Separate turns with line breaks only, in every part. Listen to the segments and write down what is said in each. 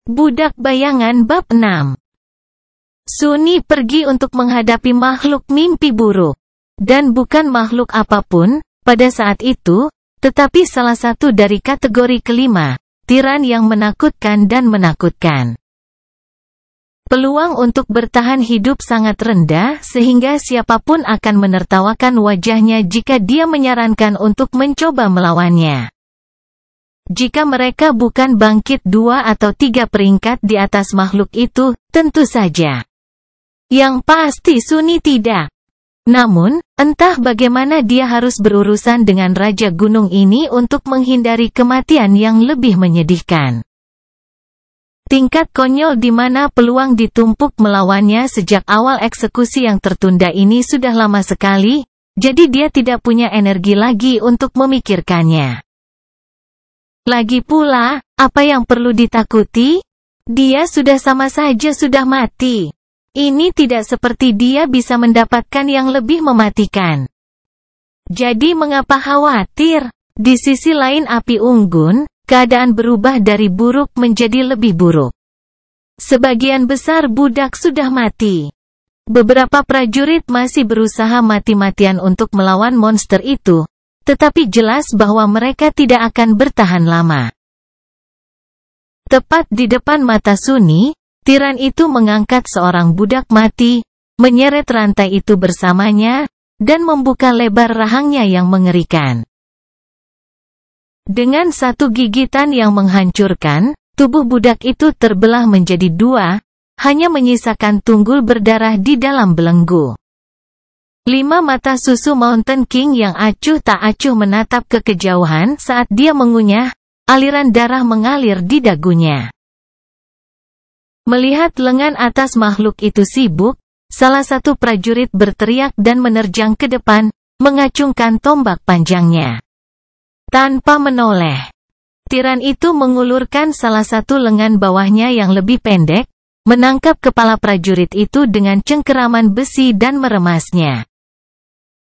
Budak Bayangan Bab 6. Suni pergi untuk menghadapi makhluk mimpi buruk. Dan bukan makhluk apapun, pada saat itu, tetapi salah satu dari kategori kelima, tiran yang menakutkan dan menakutkan. Peluang untuk bertahan hidup sangat rendah sehingga siapapun akan menertawakan wajahnya jika dia menyarankan untuk mencoba melawannya. Jika mereka bukan bangkit 2 atau 3 peringkat di atas makhluk itu, tentu saja. Yang pasti Suni tidak. Namun, entah bagaimana dia harus berurusan dengan Raja Gunung ini untuk menghindari kematian yang lebih menyedihkan. Tingkat konyol di mana peluang ditumpuk melawannya sejak awal eksekusi yang tertunda ini sudah lama sekali, jadi dia tidak punya energi lagi untuk memikirkannya. Lagi pula, apa yang perlu ditakuti? Dia sudah sama saja sudah mati. Ini tidak seperti dia bisa mendapatkan yang lebih mematikan. Jadi mengapa khawatir? Di sisi lain api unggun, keadaan berubah dari buruk menjadi lebih buruk. Sebagian besar budak sudah mati. Beberapa prajurit masih berusaha mati-matian untuk melawan monster itu. Tetapi jelas bahwa mereka tidak akan bertahan lama. Tepat di depan mata Suni, tiran itu mengangkat seorang budak mati, menyeret rantai itu bersamanya, dan membuka lebar rahangnya yang mengerikan. Dengan satu gigitan yang menghancurkan, tubuh budak itu terbelah menjadi 2, hanya menyisakan tunggul berdarah di dalam belenggu. 5 mata susu Mountain King yang acuh tak acuh menatap ke kejauhan saat dia mengunyah, aliran darah mengalir di dagunya. Melihat lengan atas makhluk itu sibuk, salah satu prajurit berteriak dan menerjang ke depan, mengacungkan tombak panjangnya. Tanpa menoleh, tiran itu mengulurkan salah satu lengan bawahnya yang lebih pendek, menangkap kepala prajurit itu dengan cengkeraman besi dan meremasnya.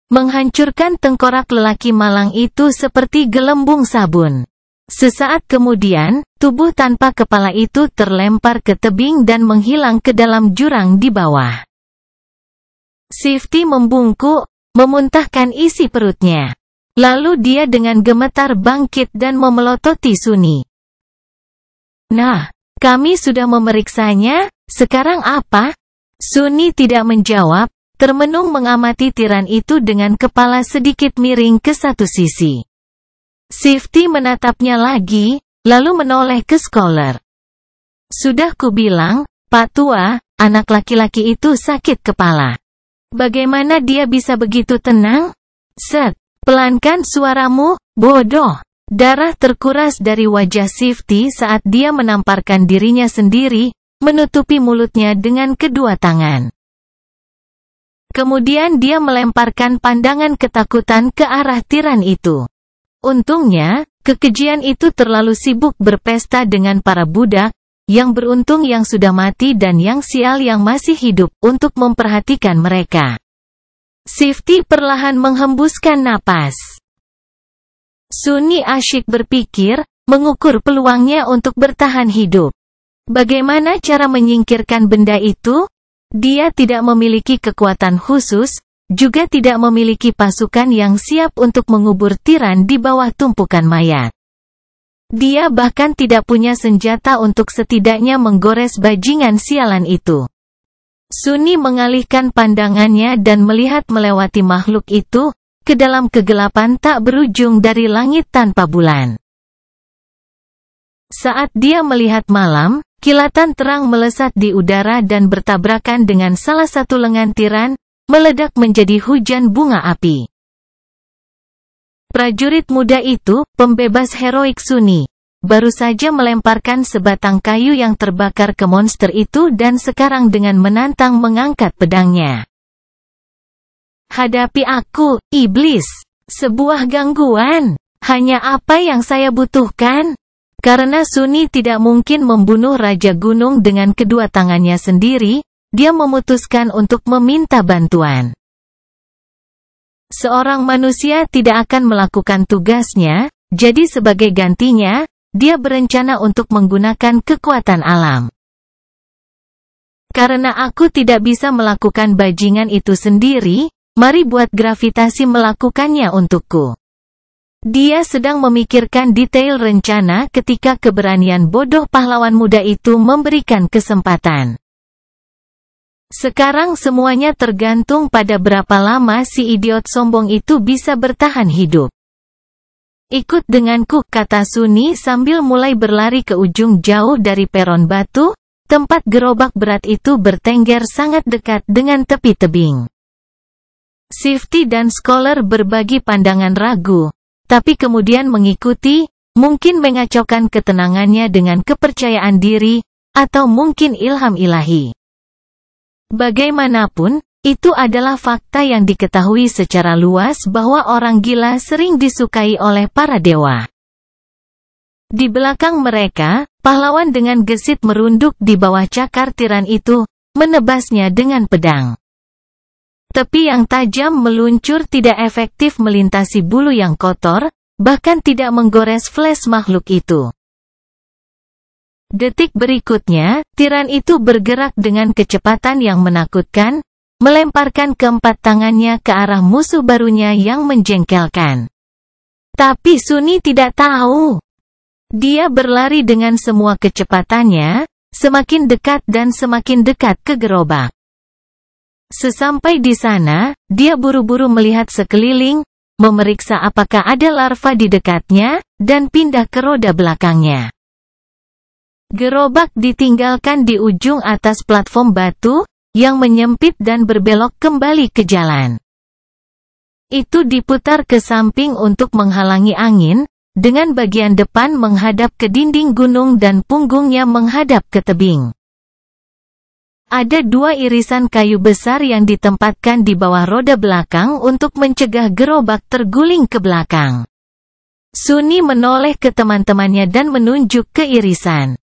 Menghancurkan tengkorak lelaki malang itu seperti gelembung sabun. Sesaat kemudian, tubuh tanpa kepala itu terlempar ke tebing dan menghilang ke dalam jurang di bawah. Sifty membungkuk, memuntahkan isi perutnya. Lalu dia dengan gemetar bangkit dan memelototi Suni. Nah, kami sudah memeriksanya, sekarang apa? Suni tidak menjawab. Termenung mengamati tiran itu dengan kepala sedikit miring ke satu sisi. Sifty menatapnya lagi, lalu menoleh ke Scholar. Sudah kubilang, Pak Tua, anak laki-laki itu sakit kepala. Bagaimana dia bisa begitu tenang? Set, pelankan suaramu, bodoh. Darah terkuras dari wajah Sifty saat dia menamparkan dirinya sendiri, menutupi mulutnya dengan kedua tangan. Kemudian dia melemparkan pandangan ketakutan ke arah tiran itu. Untungnya, kekejian itu terlalu sibuk berpesta dengan para budak, yang beruntung yang sudah mati dan yang sial yang masih hidup untuk memperhatikan mereka. Sifty perlahan menghembuskan napas. Suni asyik berpikir, mengukur peluangnya untuk bertahan hidup. Bagaimana cara menyingkirkan benda itu? Dia tidak memiliki kekuatan khusus, juga tidak memiliki pasukan yang siap untuk mengubur tiran di bawah tumpukan mayat. Dia bahkan tidak punya senjata untuk setidaknya menggores bajingan sialan itu. Suni mengalihkan pandangannya dan melihat melewati makhluk itu, ke dalam kegelapan tak berujung dari langit tanpa bulan. Saat dia melihat malam, kilatan terang melesat di udara dan bertabrakan dengan salah satu lengan tiran, meledak menjadi hujan bunga api. Prajurit muda itu, pembebas heroik Suni, baru saja melemparkan sebatang kayu yang terbakar ke monster itu dan sekarang dengan menantang mengangkat pedangnya. Hadapi aku, iblis! Sebuah gangguan! Hanya apa yang saya butuhkan? Karena Suni tidak mungkin membunuh Raja Gunung dengan kedua tangannya sendiri, dia memutuskan untuk meminta bantuan. Seorang manusia tidak akan melakukan tugasnya, jadi sebagai gantinya, dia berencana untuk menggunakan kekuatan alam. Karena aku tidak bisa melakukan bajingan itu sendiri, mari buat gravitasi melakukannya untukku. Dia sedang memikirkan detail rencana ketika keberanian bodoh pahlawan muda itu memberikan kesempatan. Sekarang semuanya tergantung pada berapa lama si idiot sombong itu bisa bertahan hidup. Ikut denganku, kata Sunny sambil mulai berlari ke ujung jauh dari peron batu. Tempat gerobak berat itu bertengger sangat dekat dengan tepi tebing. Shifty dan Scholar berbagi pandangan ragu, tapi kemudian mengikuti, mungkin mengacaukan ketenangannya dengan kepercayaan diri, atau mungkin ilham ilahi. Bagaimanapun, itu adalah fakta yang diketahui secara luas bahwa orang gila sering disukai oleh para dewa. Di belakang mereka, pahlawan dengan gesit merunduk di bawah cakar tiran itu, menebasnya dengan pedang. Tepi yang tajam meluncur tidak efektif melintasi bulu yang kotor, bahkan tidak menggores flash makhluk itu. Detik berikutnya, tiran itu bergerak dengan kecepatan yang menakutkan, melemparkan keempat tangannya ke arah musuh barunya yang menjengkelkan. Tapi Sunny tidak tahu. Dia berlari dengan semua kecepatannya, semakin dekat dan semakin dekat ke gerobak. Sesampai di sana, dia buru-buru melihat sekeliling, memeriksa apakah ada larva di dekatnya, dan pindah ke roda belakangnya. Gerobak ditinggalkan di ujung atas platform batu, yang menyempit dan berbelok kembali ke jalan. Itu diputar ke samping untuk menghalangi angin, dengan bagian depan menghadap ke dinding gunung dan punggungnya menghadap ke tebing. Ada dua irisan kayu besar yang ditempatkan di bawah roda belakang untuk mencegah gerobak terguling ke belakang. Sunny menoleh ke teman-temannya dan menunjuk ke irisan.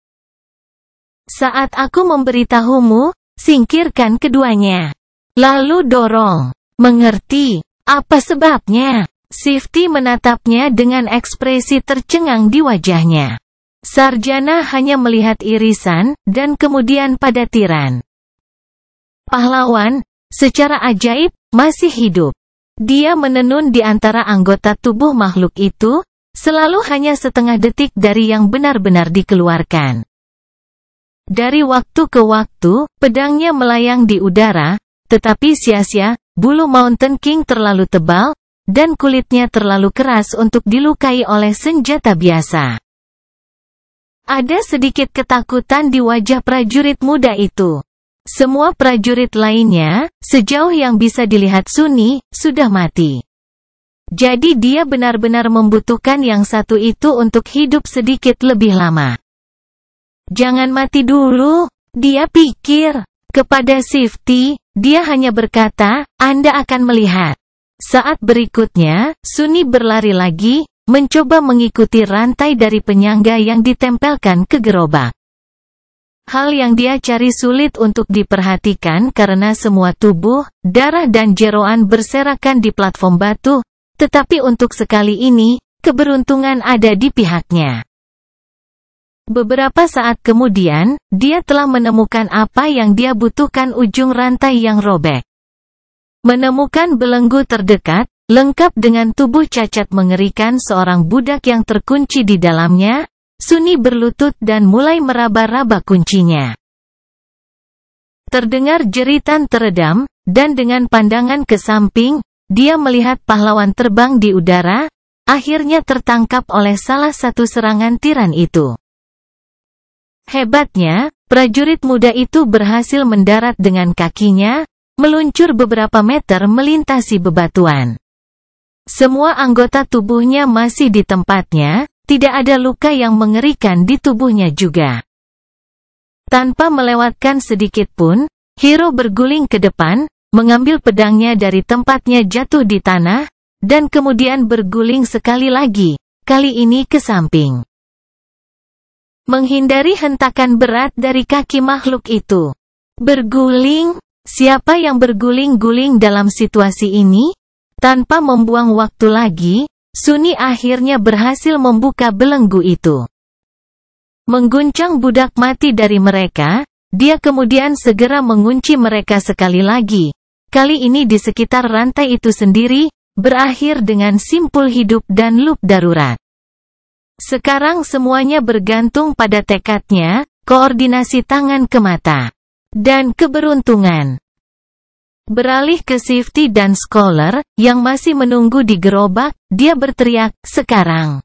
Saat aku memberitahumu, singkirkan keduanya. Lalu dorong. Mengerti? Apa sebabnya? Shifty menatapnya dengan ekspresi tercengang di wajahnya. Sarjana hanya melihat irisan, dan kemudian pada tiran. Pahlawan, secara ajaib, masih hidup. Dia menenun di antara anggota tubuh makhluk itu, selalu hanya setengah detik dari yang benar-benar dikeluarkan. Dari waktu ke waktu, pedangnya melayang di udara, tetapi sia-sia, bulu Mountain King terlalu tebal, dan kulitnya terlalu keras untuk dilukai oleh senjata biasa. Ada sedikit ketakutan di wajah prajurit muda itu. Semua prajurit lainnya, sejauh yang bisa dilihat Sunny, sudah mati. Jadi dia benar-benar membutuhkan yang satu itu untuk hidup sedikit lebih lama. Jangan mati dulu, dia pikir. Kepada Shifty, dia hanya berkata, Anda akan melihat. Saat berikutnya, Sunny berlari lagi, mencoba mengikuti rantai dari penyangga yang ditempelkan ke gerobak. Hal yang dia cari sulit untuk diperhatikan karena semua tubuh, darah dan jeroan berserakan di platform batu, tetapi untuk sekali ini, keberuntungan ada di pihaknya. Beberapa saat kemudian, dia telah menemukan apa yang dia butuhkan, ujung rantai yang robek. Menemukan belenggu terdekat, lengkap dengan tubuh cacat mengerikan seorang budak yang terkunci di dalamnya, Sunny berlutut dan mulai meraba-raba kuncinya. Terdengar jeritan teredam, dan dengan pandangan ke samping, dia melihat pahlawan terbang di udara, akhirnya tertangkap oleh salah satu serangan tiran itu. Hebatnya, prajurit muda itu berhasil mendarat dengan kakinya, meluncur beberapa meter melintasi bebatuan. Semua anggota tubuhnya masih di tempatnya, tidak ada luka yang mengerikan di tubuhnya juga. Tanpa melewatkan sedikit pun, Hiro berguling ke depan, mengambil pedangnya dari tempatnya jatuh di tanah, dan kemudian berguling sekali lagi, kali ini ke samping. Menghindari hentakan berat dari kaki makhluk itu. Berguling? Siapa yang berguling-guling dalam situasi ini? Tanpa membuang waktu lagi, Sunny akhirnya berhasil membuka belenggu itu. Mengguncang budak mati dari mereka, dia kemudian segera mengunci mereka sekali lagi. Kali ini di sekitar rantai itu sendiri, berakhir dengan simpul hidup dan loop darurat. Sekarang semuanya bergantung pada tekadnya, koordinasi tangan ke mata, dan keberuntungan. Beralih ke Shifty dan Scholar, yang masih menunggu di gerobak, dia berteriak, "Sekarang!"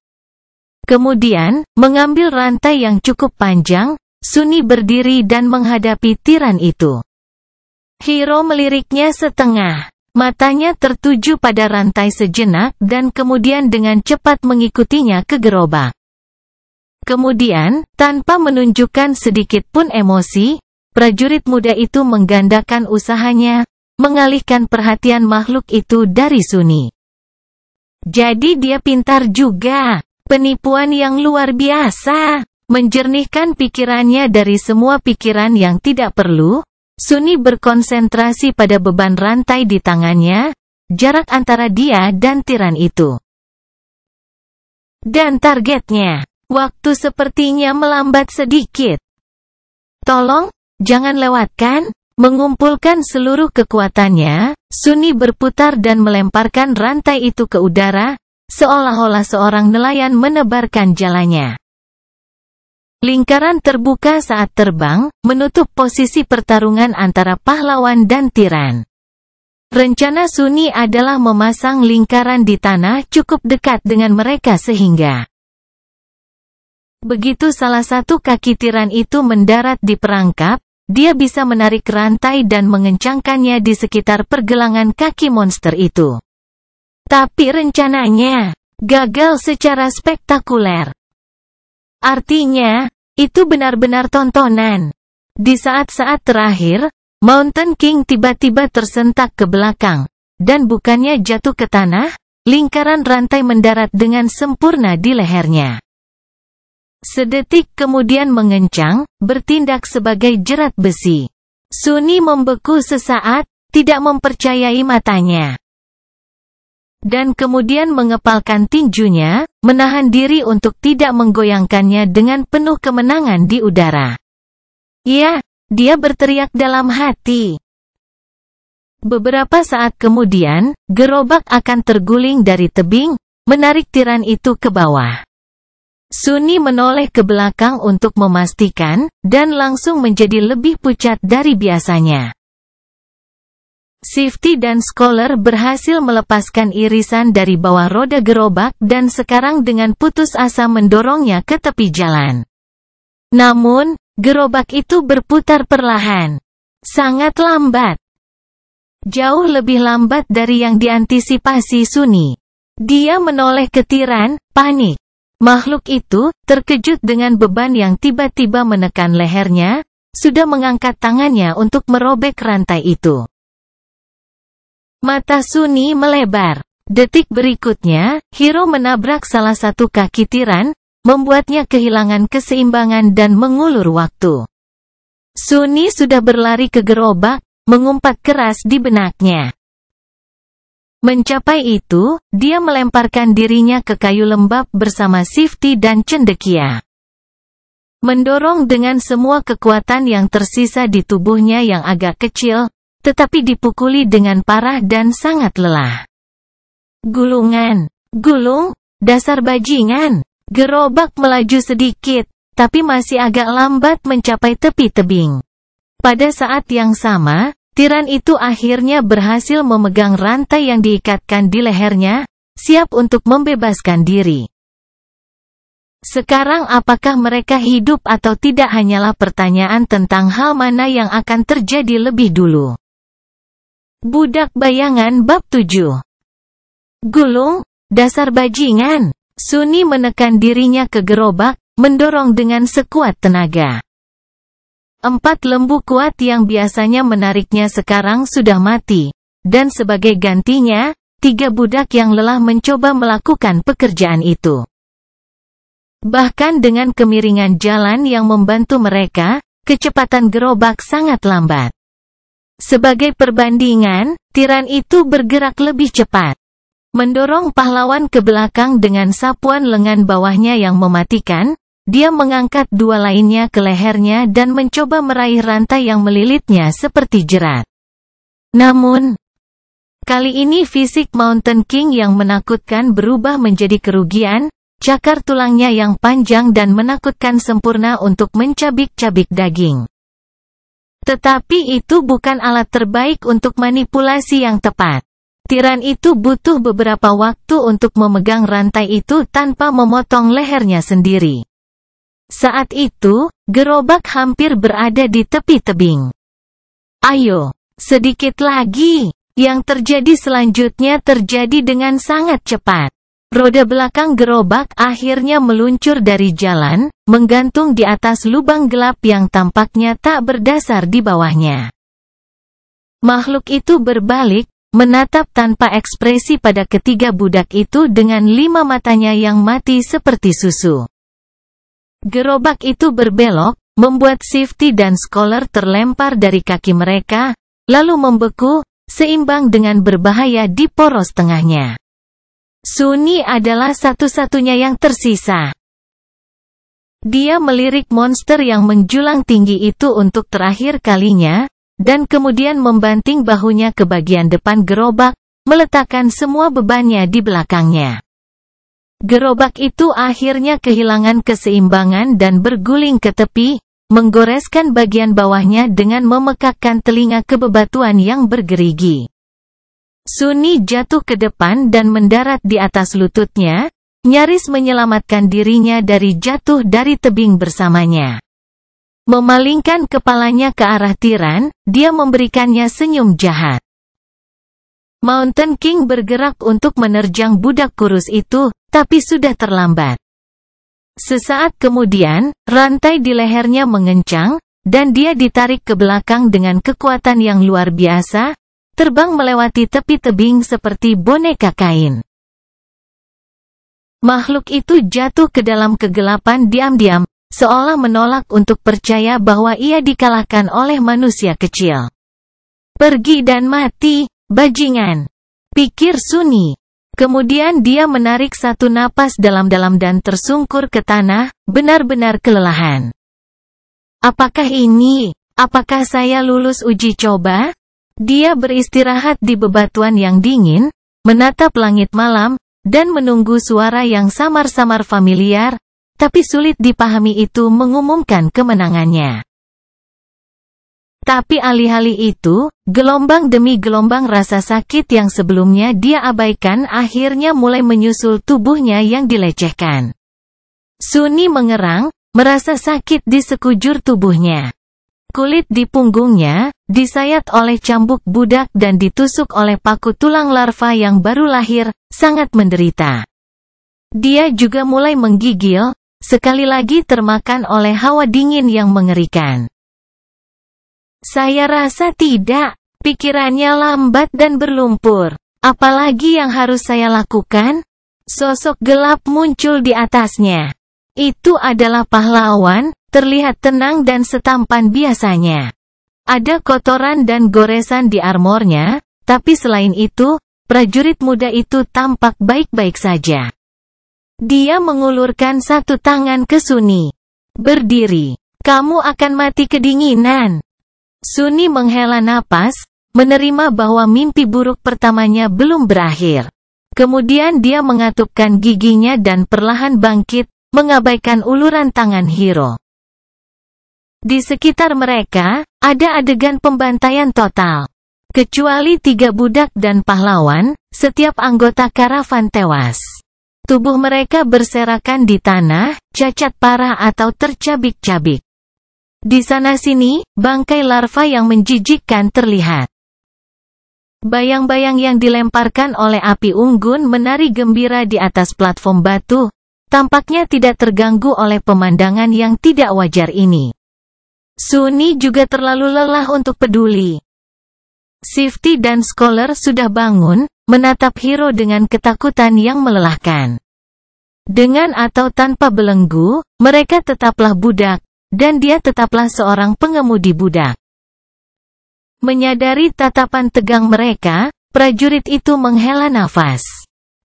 Kemudian, mengambil rantai yang cukup panjang, Sunny berdiri dan menghadapi tiran itu. Hiro meliriknya setengah. Matanya tertuju pada rantai sejenak dan kemudian dengan cepat mengikutinya ke gerobak. Kemudian, tanpa menunjukkan sedikit pun emosi, prajurit muda itu menggandakan usahanya, mengalihkan perhatian makhluk itu dari Sunny. Jadi dia pintar juga. Penipuan yang luar biasa. Menjernihkan pikirannya dari semua pikiran yang tidak perlu, Sunny berkonsentrasi pada beban rantai di tangannya, jarak antara dia dan tiran itu. Dan targetnya. Waktu sepertinya melambat sedikit. Tolong, jangan lewatkan. Mengumpulkan seluruh kekuatannya, Sunny berputar dan melemparkan rantai itu ke udara, seolah-olah seorang nelayan menebarkan jalannya. Lingkaran terbuka saat terbang, menutup posisi pertarungan antara pahlawan dan tiran. Rencana Sunny adalah memasang lingkaran di tanah cukup dekat dengan mereka sehingga begitu salah satu kaki tiran itu mendarat di perangkap, dia bisa menarik rantai dan mengencangkannya di sekitar pergelangan kaki monster itu. Tapi rencananya gagal secara spektakuler. Artinya, itu benar-benar tontonan. Di saat-saat terakhir, Mountain King tiba-tiba tersentak ke belakang, dan bukannya jatuh ke tanah, lingkaran rantai mendarat dengan sempurna di lehernya. Sedetik kemudian mengencang, bertindak sebagai jerat besi. Sunny membeku sesaat, tidak mempercayai matanya. Dan kemudian mengepalkan tinjunya, menahan diri untuk tidak menggoyangkannya dengan penuh kemenangan di udara. Ya, dia berteriak dalam hati. Beberapa saat kemudian, gerobak akan terguling dari tebing, menarik tiran itu ke bawah. Sunny menoleh ke belakang untuk memastikan, dan langsung menjadi lebih pucat dari biasanya. Shifty dan Scholar berhasil melepaskan irisan dari bawah roda gerobak dan sekarang dengan putus asa mendorongnya ke tepi jalan. Namun, gerobak itu berputar perlahan. Sangat lambat. Jauh lebih lambat dari yang diantisipasi Sunny. Dia menoleh ke tiran, panik. Makhluk itu, terkejut dengan beban yang tiba-tiba menekan lehernya, sudah mengangkat tangannya untuk merobek rantai itu. Mata Sunny melebar. Detik berikutnya, Hiro menabrak salah satu kaki tiran, membuatnya kehilangan keseimbangan dan mengulur waktu. Sunny sudah berlari ke gerobak, mengumpat keras di benaknya. Mencapai itu, dia melemparkan dirinya ke kayu lembab bersama Shifty dan cendekia. Mendorong dengan semua kekuatan yang tersisa di tubuhnya yang agak kecil, tetapi dipukuli dengan parah dan sangat lelah. Gulungan. Gulung, dasar bajingan. Gerobak melaju sedikit, tapi masih agak lambat mencapai tepi tebing. Pada saat yang sama, tiran itu akhirnya berhasil memegang rantai yang diikatkan di lehernya, siap untuk membebaskan diri. Sekarang apakah mereka hidup atau tidak hanyalah pertanyaan tentang hal mana yang akan terjadi lebih dulu. Budak Bayangan Bab 7. Gulung, dasar bajingan. Sunny menekan dirinya ke gerobak, mendorong dengan sekuat tenaga. 4 lembu kuat yang biasanya menariknya sekarang sudah mati, dan sebagai gantinya, 3 budak yang lelah mencoba melakukan pekerjaan itu. Bahkan dengan kemiringan jalan yang membantu mereka, kecepatan gerobak sangat lambat. Sebagai perbandingan, tiran itu bergerak lebih cepat. Mendorong pahlawan ke belakang dengan sapuan lengan bawahnya yang mematikan, dia mengangkat dua lainnya ke lehernya dan mencoba meraih rantai yang melilitnya seperti jerat. Namun, kali ini fisik Mountain King yang menakutkan berubah menjadi kerugian, cakar tulangnya yang panjang dan menakutkan sempurna untuk mencabik-cabik daging. Tetapi itu bukan alat terbaik untuk manipulasi yang tepat. Tiran itu butuh beberapa waktu untuk memegang rantai itu tanpa memotong lehernya sendiri. Saat itu, gerobak hampir berada di tepi tebing. Ayo, sedikit lagi. Yang terjadi selanjutnya terjadi dengan sangat cepat. Roda belakang gerobak akhirnya meluncur dari jalan, menggantung di atas lubang gelap yang tampaknya tak berdasar di bawahnya. Makhluk itu berbalik, menatap tanpa ekspresi pada ketiga budak itu dengan 5 matanya yang mati seperti susu. Gerobak itu berbelok, membuat Shifty dan Scholar terlempar dari kaki mereka, lalu membeku, seimbang dengan berbahaya di poros tengahnya. Sunny adalah satu-satunya yang tersisa. Dia melirik monster yang menjulang tinggi itu untuk terakhir kalinya, dan kemudian membanting bahunya ke bagian depan gerobak, meletakkan semua bebannya di belakangnya. Gerobak itu akhirnya kehilangan keseimbangan dan berguling ke tepi, menggoreskan bagian bawahnya dengan memekakkan telinga ke bebatuan yang bergerigi. Sunny jatuh ke depan dan mendarat di atas lututnya, nyaris menyelamatkan dirinya dari jatuh dari tebing bersamanya. Memalingkan kepalanya ke arah tiran, dia memberikannya senyum jahat. Mountain King bergerak untuk menerjang budak kurus itu, tapi sudah terlambat. Sesaat kemudian, rantai di lehernya mengencang, dan dia ditarik ke belakang dengan kekuatan yang luar biasa, terbang melewati tepi tebing seperti boneka kain. Makhluk itu jatuh ke dalam kegelapan diam-diam, seolah menolak untuk percaya bahwa ia dikalahkan oleh manusia kecil. Pergi dan mati, bajingan, pikir Sunny. Kemudian dia menarik satu napas dalam-dalam dan tersungkur ke tanah, benar-benar kelelahan. Apakah ini? Apakah saya lulus uji coba? Dia beristirahat di bebatuan yang dingin, menatap langit malam, dan menunggu suara yang samar-samar familiar, tapi sulit dipahami itu mengumumkan kemenangannya. Tapi alih-alih itu, gelombang demi gelombang rasa sakit yang sebelumnya dia abaikan akhirnya mulai menyusul tubuhnya yang dilecehkan. Sunny mengerang, merasa sakit di sekujur tubuhnya. Kulit di punggungnya, disayat oleh cambuk budak dan ditusuk oleh paku tulang larva yang baru lahir, sangat menderita. Dia juga mulai menggigil, sekali lagi termakan oleh hawa dingin yang mengerikan. Saya rasa tidak, pikirannya lambat dan berlumpur. Apalagi yang harus saya lakukan? Sosok gelap muncul di atasnya. Itu adalah pahlawan, terlihat tenang dan setampan biasanya. Ada kotoran dan goresan di armornya, tapi selain itu, prajurit muda itu tampak baik-baik saja. Dia mengulurkan satu tangan ke Sunny. Berdiri. Kamu akan mati kedinginan. Sunny menghela napas, menerima bahwa mimpi buruk pertamanya belum berakhir. Kemudian dia mengatupkan giginya dan perlahan bangkit, mengabaikan uluran tangan Hiro. Di sekitar mereka, ada adegan pembantaian total. Kecuali 3 budak dan pahlawan, setiap anggota karavan tewas. Tubuh mereka berserakan di tanah, cacat parah atau tercabik-cabik. Di sana-sini, bangkai larva yang menjijikkan terlihat. Bayang-bayang yang dilemparkan oleh api unggun menari gembira di atas platform batu, tampaknya tidak terganggu oleh pemandangan yang tidak wajar ini. Sunny juga terlalu lelah untuk peduli. Shifty dan Scholar sudah bangun, menatap Hiro dengan ketakutan yang melelahkan. Dengan atau tanpa belenggu, mereka tetaplah budak, dan dia tetaplah seorang pengemudi budak. Menyadari tatapan tegang mereka, prajurit itu menghela nafas.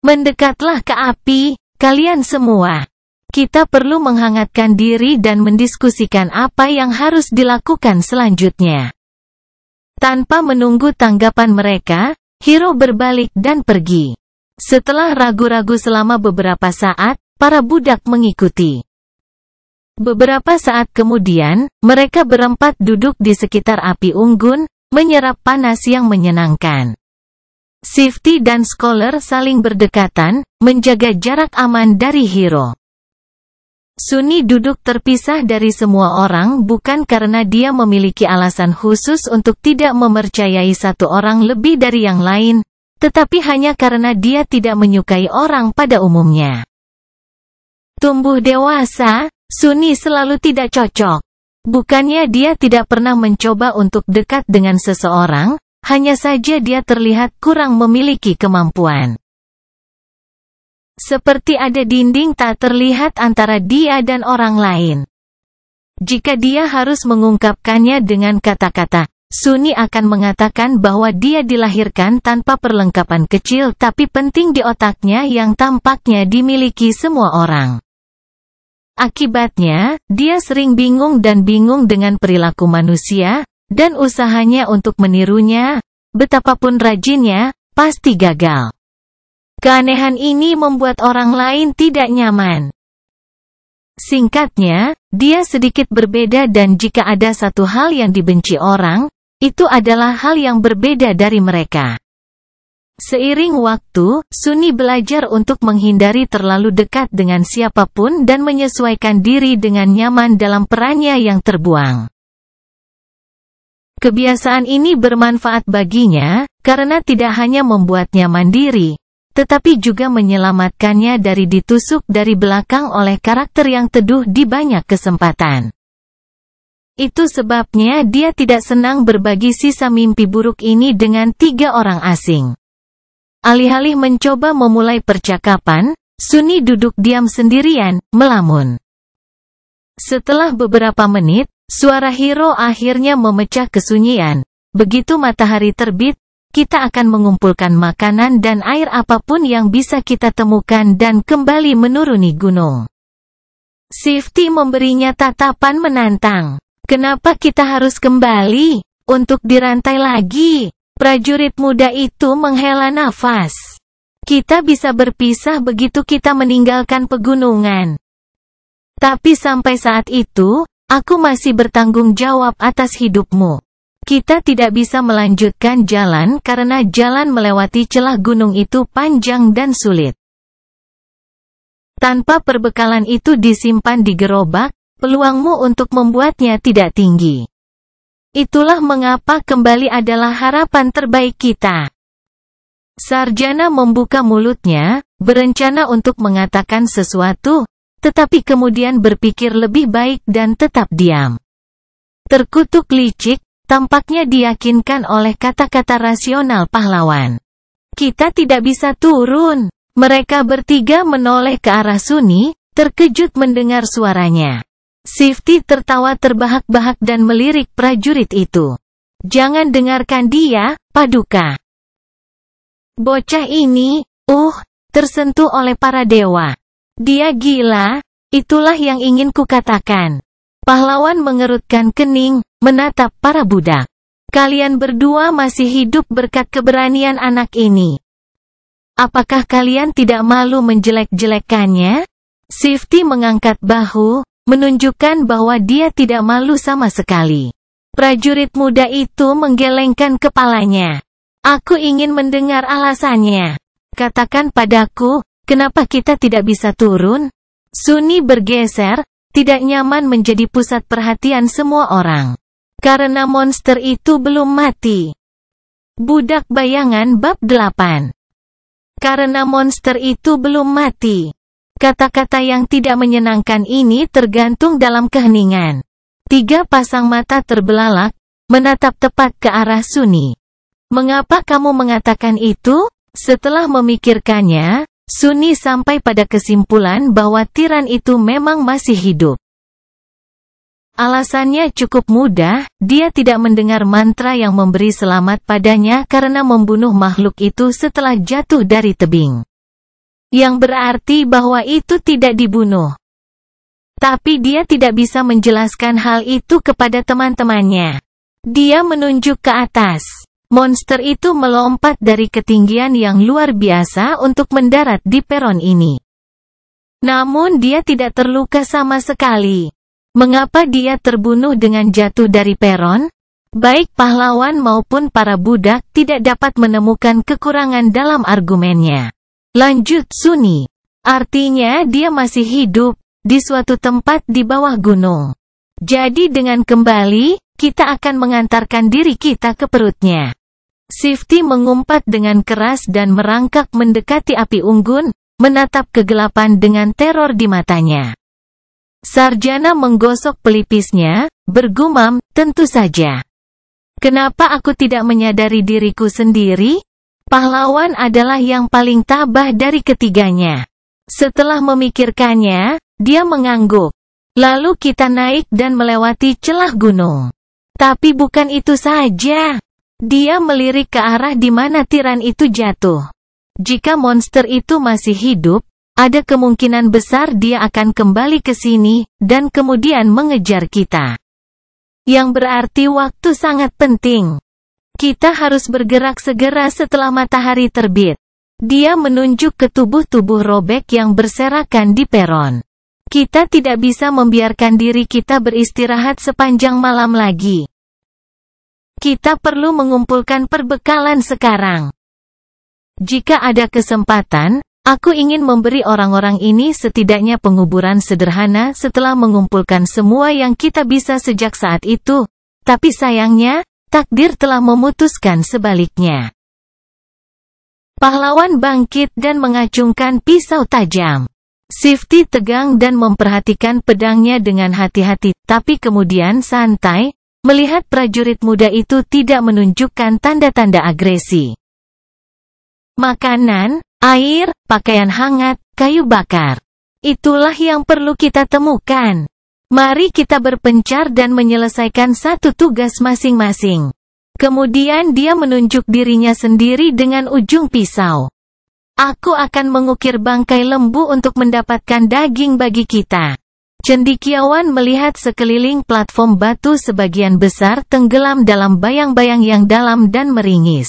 Mendekatlah ke api, kalian semua. Kita perlu menghangatkan diri dan mendiskusikan apa yang harus dilakukan selanjutnya. Tanpa menunggu tanggapan mereka, Hiro berbalik dan pergi. Setelah ragu-ragu selama beberapa saat, para budak mengikuti. Beberapa saat kemudian, mereka berempat duduk di sekitar api unggun, menyerap panas yang menyenangkan. Shifty dan Scholar saling berdekatan, menjaga jarak aman dari Hiro. Sunny duduk terpisah dari semua orang bukan karena dia memiliki alasan khusus untuk tidak mempercayai satu orang lebih dari yang lain, tetapi hanya karena dia tidak menyukai orang pada umumnya. Tumbuh dewasa, Sunny selalu tidak cocok. Bukannya dia tidak pernah mencoba untuk dekat dengan seseorang, hanya saja dia terlihat kurang memiliki kemampuan. Seperti ada dinding tak terlihat antara dia dan orang lain. Jika dia harus mengungkapkannya dengan kata-kata, Sunny akan mengatakan bahwa dia dilahirkan tanpa perlengkapan kecil tapi penting di otaknya yang tampaknya dimiliki semua orang. Akibatnya, dia sering bingung dengan perilaku manusia, dan usahanya untuk menirunya, betapapun rajinnya, pasti gagal. Keanehan ini membuat orang lain tidak nyaman. Singkatnya, dia sedikit berbeda dan jika ada satu hal yang dibenci orang, itu adalah hal yang berbeda dari mereka. Seiring waktu, Sunny belajar untuk menghindari terlalu dekat dengan siapapun dan menyesuaikan diri dengan nyaman dalam perannya yang terbuang. Kebiasaan ini bermanfaat baginya, karena tidak hanya membuatnya mandiri, tetapi juga menyelamatkannya dari ditusuk dari belakang oleh karakter yang teduh di banyak kesempatan. Itu sebabnya dia tidak senang berbagi sisa mimpi buruk ini dengan 3 orang asing. Alih-alih mencoba memulai percakapan, Sunny duduk diam sendirian, melamun. Setelah beberapa menit, suara Hiro akhirnya memecah kesunyian. Begitu matahari terbit, kita akan mengumpulkan makanan dan air apapun yang bisa kita temukan dan kembali menuruni gunung. Shifty memberinya tatapan menantang. Kenapa kita harus kembali? Untuk dirantai lagi? Prajurit muda itu menghela nafas. Kita bisa berpisah begitu kita meninggalkan pegunungan. Tapi sampai saat itu, aku masih bertanggung jawab atas hidupmu. Kita tidak bisa melanjutkan jalan karena jalan melewati celah gunung itu panjang dan sulit. Tanpa perbekalan itu disimpan di gerobak, peluangmu untuk membuatnya tidak tinggi. Itulah mengapa kembali adalah harapan terbaik kita. Sarjana membuka mulutnya, berencana untuk mengatakan sesuatu, tetapi kemudian berpikir lebih baik dan tetap diam. Terkutuk licik, tampaknya diyakinkan oleh kata-kata rasional pahlawan. Kita tidak bisa turun. Mereka bertiga menoleh ke arah Sunny, terkejut mendengar suaranya. Shifty tertawa terbahak-bahak dan melirik prajurit itu. Jangan dengarkan dia, Paduka. Bocah ini, tersentuh oleh para dewa. Dia gila, itulah yang ingin kukatakan. Pahlawan mengerutkan kening, menatap para budak. Kalian berdua masih hidup berkat keberanian anak ini. Apakah kalian tidak malu menjelek-jelekkannya? Shifty mengangkat bahu, menunjukkan bahwa dia tidak malu sama sekali. Prajurit muda itu menggelengkan kepalanya. Aku ingin mendengar alasannya. Katakan padaku, kenapa kita tidak bisa turun? Sunny bergeser, tidak nyaman menjadi pusat perhatian semua orang. Karena monster itu belum mati. Budak Bayangan bab 8. Karena monster itu belum mati. Kata-kata yang tidak menyenangkan ini tergantung dalam keheningan. 3 pasang mata terbelalak, menatap tepat ke arah Sunny. Mengapa kamu mengatakan itu? Setelah memikirkannya, Sunny sampai pada kesimpulan bahwa tiran itu memang masih hidup. Alasannya cukup mudah, dia tidak mendengar mantra yang memberi selamat padanya karena membunuh makhluk itu setelah jatuh dari tebing. Yang berarti bahwa itu tidak dibunuh. Tetapi dia tidak bisa menjelaskan hal itu kepada teman-temannya. Dia menunjuk ke atas. Monster itu melompat dari ketinggian yang luar biasa untuk mendarat di peron ini. Namun dia tidak terluka sama sekali. Mengapa dia terbunuh dengan jatuh dari peron? Baik pahlawan maupun para budak tidak dapat menemukan kekurangan dalam argumennya. Lanjut Sunny. Artinya dia masih hidup di suatu tempat di bawah gunung. Jadi dengan kembali, kita akan mengantarkan diri kita ke perutnya. Shifty mengumpat dengan keras dan merangkak mendekati api unggun, menatap kegelapan dengan teror di matanya. Sarjana menggosok pelipisnya, bergumam, tentu saja. Kenapa aku tidak menyadari diriku sendiri? Pahlawan adalah yang paling tabah dari ketiganya. Setelah memikirkannya, dia mengangguk. Lalu kita naik dan melewati celah gunung. Tapi bukan itu saja. Dia melirik ke arah di mana tiran itu jatuh. Jika monster itu masih hidup, ada kemungkinan besar dia akan kembali ke sini, dan kemudian mengejar kita. Yang berarti waktu sangat penting. Kita harus bergerak segera setelah matahari terbit. Dia menunjuk ke tubuh-tubuh robek yang berserakan di peron. Kita tidak bisa membiarkan diri kita beristirahat sepanjang malam lagi. Kita perlu mengumpulkan perbekalan sekarang. Jika ada kesempatan, aku ingin memberi orang-orang ini setidaknya penguburan sederhana setelah mengumpulkan semua yang kita bisa sejak saat itu. Tapi sayangnya, takdir telah memutuskan sebaliknya. Pahlawan bangkit dan mengacungkan pisau tajam. Shifty tegang dan memperhatikan pedangnya dengan hati-hati, tapi kemudian santai, melihat prajurit muda itu tidak menunjukkan tanda-tanda agresi. Makanan, air, pakaian hangat, kayu bakar. Itulah yang perlu kita temukan. Mari kita berpencar dan menyelesaikan satu tugas masing-masing. Kemudian dia menunjuk dirinya sendiri dengan ujung pisau. Aku akan mengukir bangkai lembu untuk mendapatkan daging bagi kita. Cendekiawan melihat sekeliling platform batu sebagian besar tenggelam dalam bayang-bayang yang dalam dan meringis.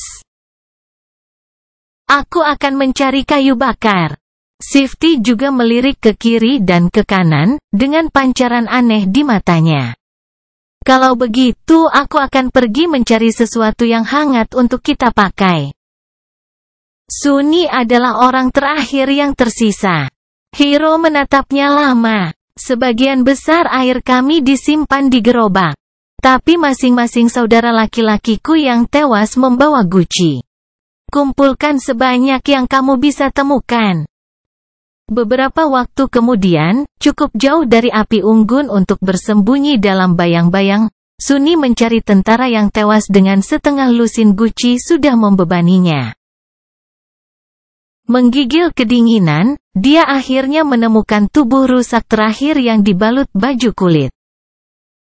Aku akan mencari kayu bakar. Shifty juga melirik ke kiri dan ke kanan, dengan pancaran aneh di matanya. Kalau begitu aku akan pergi mencari sesuatu yang hangat untuk kita pakai. Sunny adalah orang terakhir yang tersisa. Hiro menatapnya lama. Sebagian besar air kami disimpan di gerobak. Tapi masing-masing saudara laki-lakiku yang tewas membawa guci. Kumpulkan sebanyak yang kamu bisa temukan. Beberapa waktu kemudian, cukup jauh dari api unggun untuk bersembunyi dalam bayang-bayang, Sunny mencari tentara yang tewas dengan setengah lusin guci sudah membebaninya. Menggigil kedinginan, dia akhirnya menemukan tubuh rusak terakhir yang dibalut baju kulit.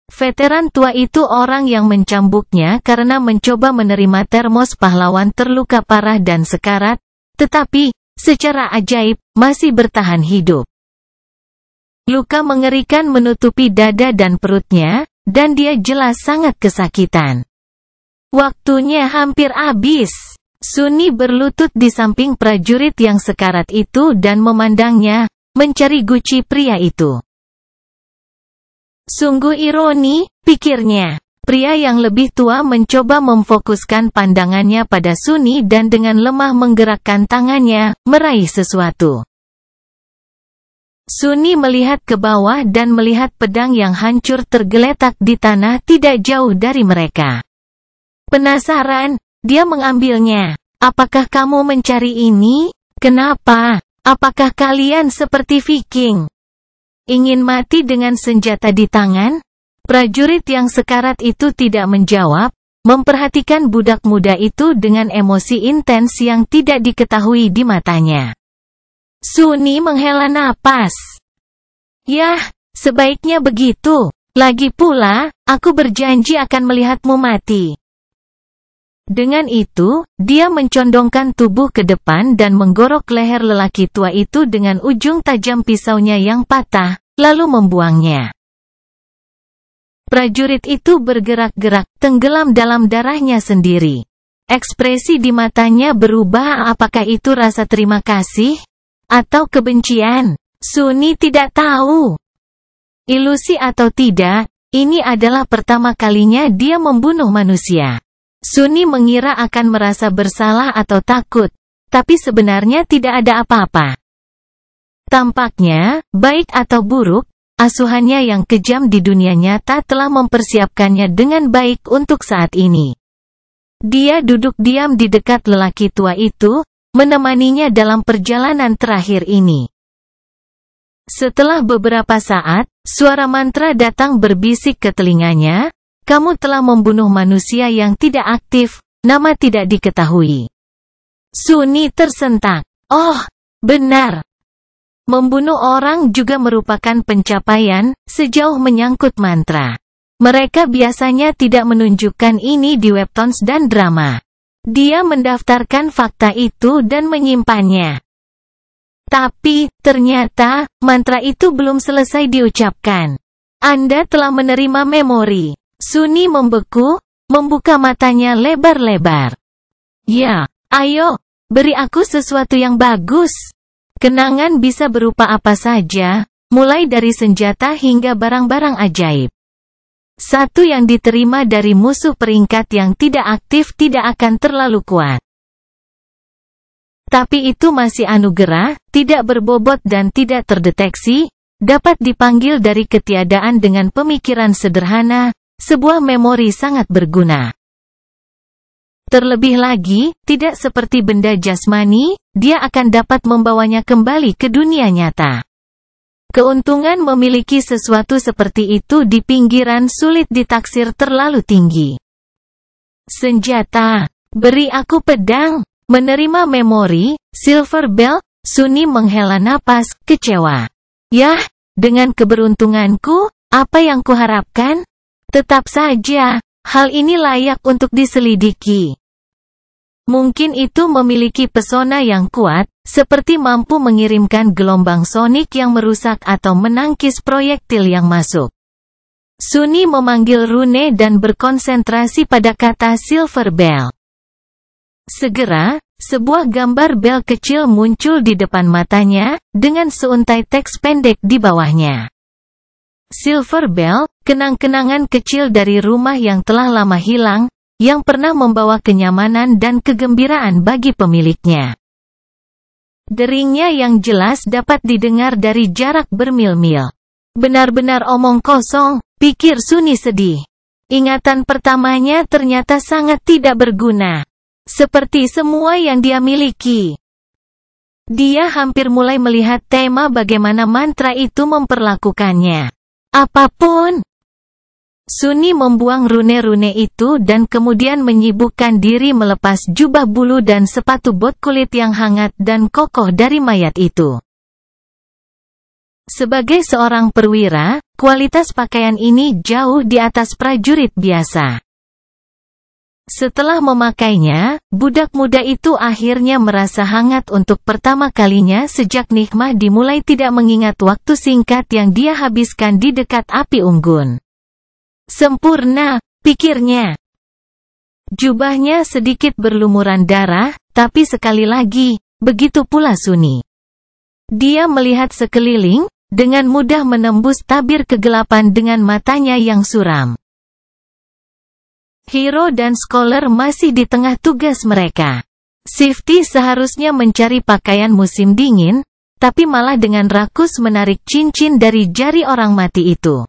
Veteran tua itu orang yang mencambuknya karena mencoba menerima termos pahlawan terluka parah dan sekarat, tetapi, secara ajaib, masih bertahan hidup. Luka mengerikan menutupi dada dan perutnya, dan dia jelas sangat kesakitan. Waktunya hampir habis. Sunny berlutut di samping prajurit yang sekarat itu dan memandangnya, mencari guci pria itu. Sungguh ironi, pikirnya. Pria yang lebih tua mencoba memfokuskan pandangannya pada Sunny dan dengan lemah menggerakkan tangannya, meraih sesuatu. Sunny melihat ke bawah dan melihat pedang yang hancur tergeletak di tanah tidak jauh dari mereka. Penasaran, dia mengambilnya. Apakah kamu mencari ini? Kenapa? Apakah kalian seperti Viking? Ingin mati dengan senjata di tangan? Prajurit yang sekarat itu tidak menjawab, memperhatikan budak muda itu dengan emosi intens yang tidak diketahui di matanya. Sunny menghela napas. Yah, sebaiknya begitu. Lagi pula, aku berjanji akan melihatmu mati. Dengan itu, dia mencondongkan tubuh ke depan dan menggorok leher lelaki tua itu dengan ujung tajam pisaunya yang patah, lalu membuangnya. Prajurit itu bergerak-gerak, tenggelam dalam darahnya sendiri. Ekspresi di matanya berubah, apakah itu rasa terima kasih? Atau kebencian? Sunni tidak tahu. Ilusi atau tidak, ini adalah pertama kalinya dia membunuh manusia. Sunni mengira akan merasa bersalah atau takut, tapi sebenarnya tidak ada apa-apa. Tampaknya, baik atau buruk, asuhannya yang kejam di dunia nyata telah mempersiapkannya dengan baik untuk saat ini. Dia duduk diam di dekat lelaki tua itu, menemaninya dalam perjalanan terakhir ini. Setelah beberapa saat, suara mantra datang berbisik ke telinganya, "Kamu telah membunuh manusia yang tidak aktif, nama tidak diketahui." Sunni tersentak. Oh, benar. Membunuh orang juga merupakan pencapaian, sejauh menyangkut mantra. Mereka biasanya tidak menunjukkan ini di webtoons dan drama. Dia mendaftarkan fakta itu dan menyimpannya. Tapi, ternyata, mantra itu belum selesai diucapkan. Anda telah menerima memori. Sunni membeku, membuka matanya lebar-lebar. Ya, ayo, beri aku sesuatu yang bagus. Kenangan bisa berupa apa saja, mulai dari senjata hingga barang-barang ajaib. Satu yang diterima dari musuh peringkat yang tidak aktif tidak akan terlalu kuat. Tapi itu masih anugerah, tidak berbobot dan tidak terdeteksi, dapat dipanggil dari ketiadaan dengan pemikiran sederhana, sebuah memori sangat berguna. Terlebih lagi, tidak seperti benda jasmani, dia akan dapat membawanya kembali ke dunia nyata. Keuntungan memiliki sesuatu seperti itu di pinggiran sulit ditaksir terlalu tinggi. Senjata. Beri aku pedang. Menerima memori, Silver Bell, Sunni menghela napas, kecewa. Yah, dengan keberuntunganku, apa yang kuharapkan? Tetap saja, hal ini layak untuk diselidiki. Mungkin itu memiliki pesona yang kuat, seperti mampu mengirimkan gelombang sonik yang merusak atau menangkis proyektil yang masuk. Sunni memanggil rune dan berkonsentrasi pada kata Silver Bell. Segera, sebuah gambar bel kecil muncul di depan matanya, dengan seuntai teks pendek di bawahnya. Silver Bell, kenang-kenangan kecil dari rumah yang telah lama hilang, yang pernah membawa kenyamanan dan kegembiraan bagi pemiliknya. Deringnya yang jelas dapat didengar dari jarak bermil-mil. Benar-benar omong kosong, pikir Sunni sedih. Ingatan pertamanya ternyata sangat tidak berguna. Seperti semua yang dia miliki. Dia hampir mulai melihat tema bagaimana mantra itu memperlakukannya. Apapun. Sunni membuang rune-rune itu dan kemudian menyibukkan diri melepas jubah bulu dan sepatu bot kulit yang hangat dan kokoh dari mayat itu. Sebagai seorang perwira, kualitas pakaian ini jauh di atas prajurit biasa. Setelah memakainya, budak muda itu akhirnya merasa hangat untuk pertama kalinya sejak nikmah dimulai, tidak mengingat waktu singkat yang dia habiskan di dekat api unggun. Sempurna, pikirnya. Jubahnya sedikit berlumuran darah, tapi sekali lagi, begitu pula Sunni. Dia melihat sekeliling, dengan mudah menembus tabir kegelapan dengan matanya yang suram. Hero dan Scholar masih di tengah tugas mereka. Shifty seharusnya mencari pakaian musim dingin, tapi malah dengan rakus menarik cincin dari jari orang mati itu.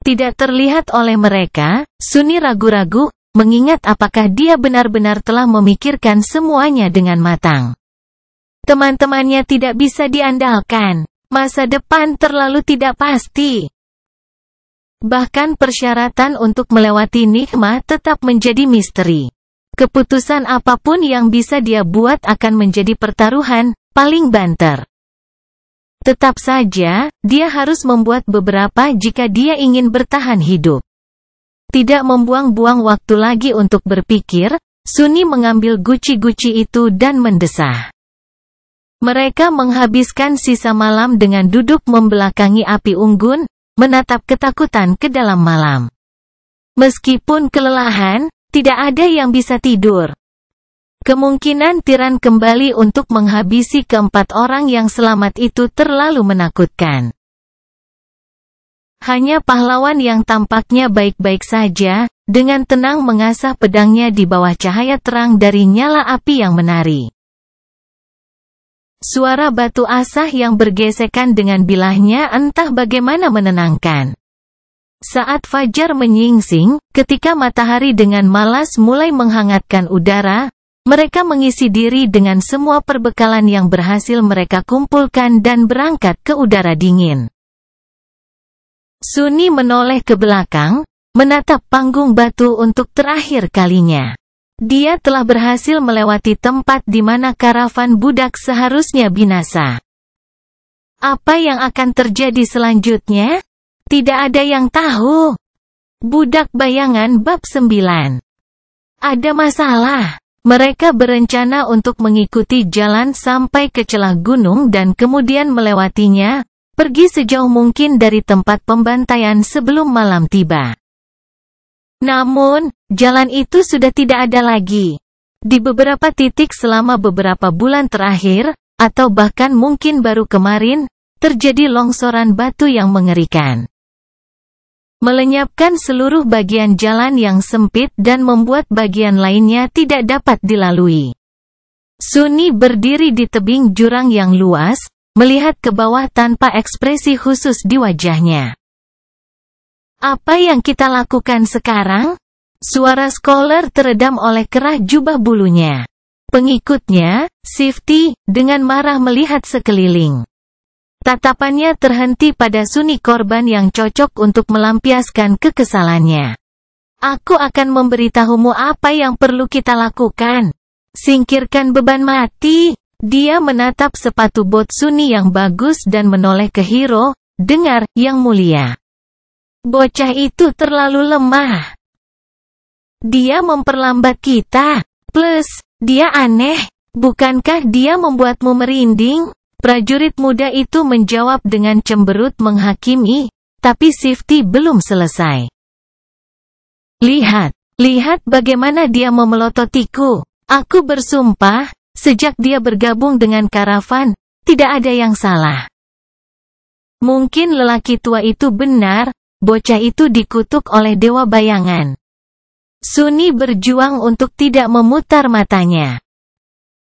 Tidak terlihat oleh mereka, Sunni ragu-ragu, mengingat apakah dia benar-benar telah memikirkan semuanya dengan matang. Teman-temannya tidak bisa diandalkan. Masa depan terlalu tidak pasti. Bahkan persyaratan untuk melewati nikmah tetap menjadi misteri. Keputusan apapun yang bisa dia buat akan menjadi pertaruhan, paling banter. Tetap saja, dia harus membuat beberapa jika dia ingin bertahan hidup. Tidak membuang-buang waktu lagi untuk berpikir, Sunni mengambil guci-guci itu dan mendesah. Mereka menghabiskan sisa malam dengan duduk membelakangi api unggun, menatap ketakutan ke dalam malam. Meskipun kelelahan, tidak ada yang bisa tidur. Kemungkinan Tiran kembali untuk menghabisi keempat orang yang selamat itu terlalu menakutkan. Hanya pahlawan yang tampaknya baik-baik saja, dengan tenang mengasah pedangnya di bawah cahaya terang dari nyala api yang menari. Suara batu asah yang bergesekan dengan bilahnya entah bagaimana menenangkan. Saat fajar menyingsing, ketika matahari dengan malas mulai menghangatkan udara, mereka mengisi diri dengan semua perbekalan yang berhasil mereka kumpulkan dan berangkat ke udara dingin. Sunni menoleh ke belakang, menatap panggung batu untuk terakhir kalinya. Dia telah berhasil melewati tempat di mana karavan budak seharusnya binasa. Apa yang akan terjadi selanjutnya? Tidak ada yang tahu. Budak Bayangan bab 9. Ada masalah. Mereka berencana untuk mengikuti jalan sampai ke celah gunung dan kemudian melewatinya, pergi sejauh mungkin dari tempat pembantaian sebelum malam tiba. Namun, jalan itu sudah tidak ada lagi. Di beberapa titik selama beberapa bulan terakhir, atau bahkan mungkin baru kemarin, terjadi longsoran batu yang mengerikan. Melenyapkan seluruh bagian jalan yang sempit dan membuat bagian lainnya tidak dapat dilalui. Sunni berdiri di tebing jurang yang luas, melihat ke bawah tanpa ekspresi khusus di wajahnya. Apa yang kita lakukan sekarang? Suara Scholar teredam oleh kerah jubah bulunya. Pengikutnya, Sifty, dengan marah melihat sekeliling. Tatapannya terhenti pada Sunni korban yang cocok untuk melampiaskan kekesalannya. Aku akan memberitahumu apa yang perlu kita lakukan. Singkirkan beban mati. Dia menatap sepatu bot Sunni yang bagus dan menoleh ke Hiro, dengar, yang mulia. Bocah itu terlalu lemah. Dia memperlambat kita. Plus, dia aneh. Bukankah dia membuatmu merinding? Prajurit muda itu menjawab dengan cemberut menghakimi, tapi Sifty belum selesai. Lihat bagaimana dia memelototiku. Aku bersumpah, sejak dia bergabung dengan karavan, tidak ada yang salah. Mungkin lelaki tua itu benar. Bocah itu dikutuk oleh Dewa Bayangan. Sunni berjuang untuk tidak memutar matanya.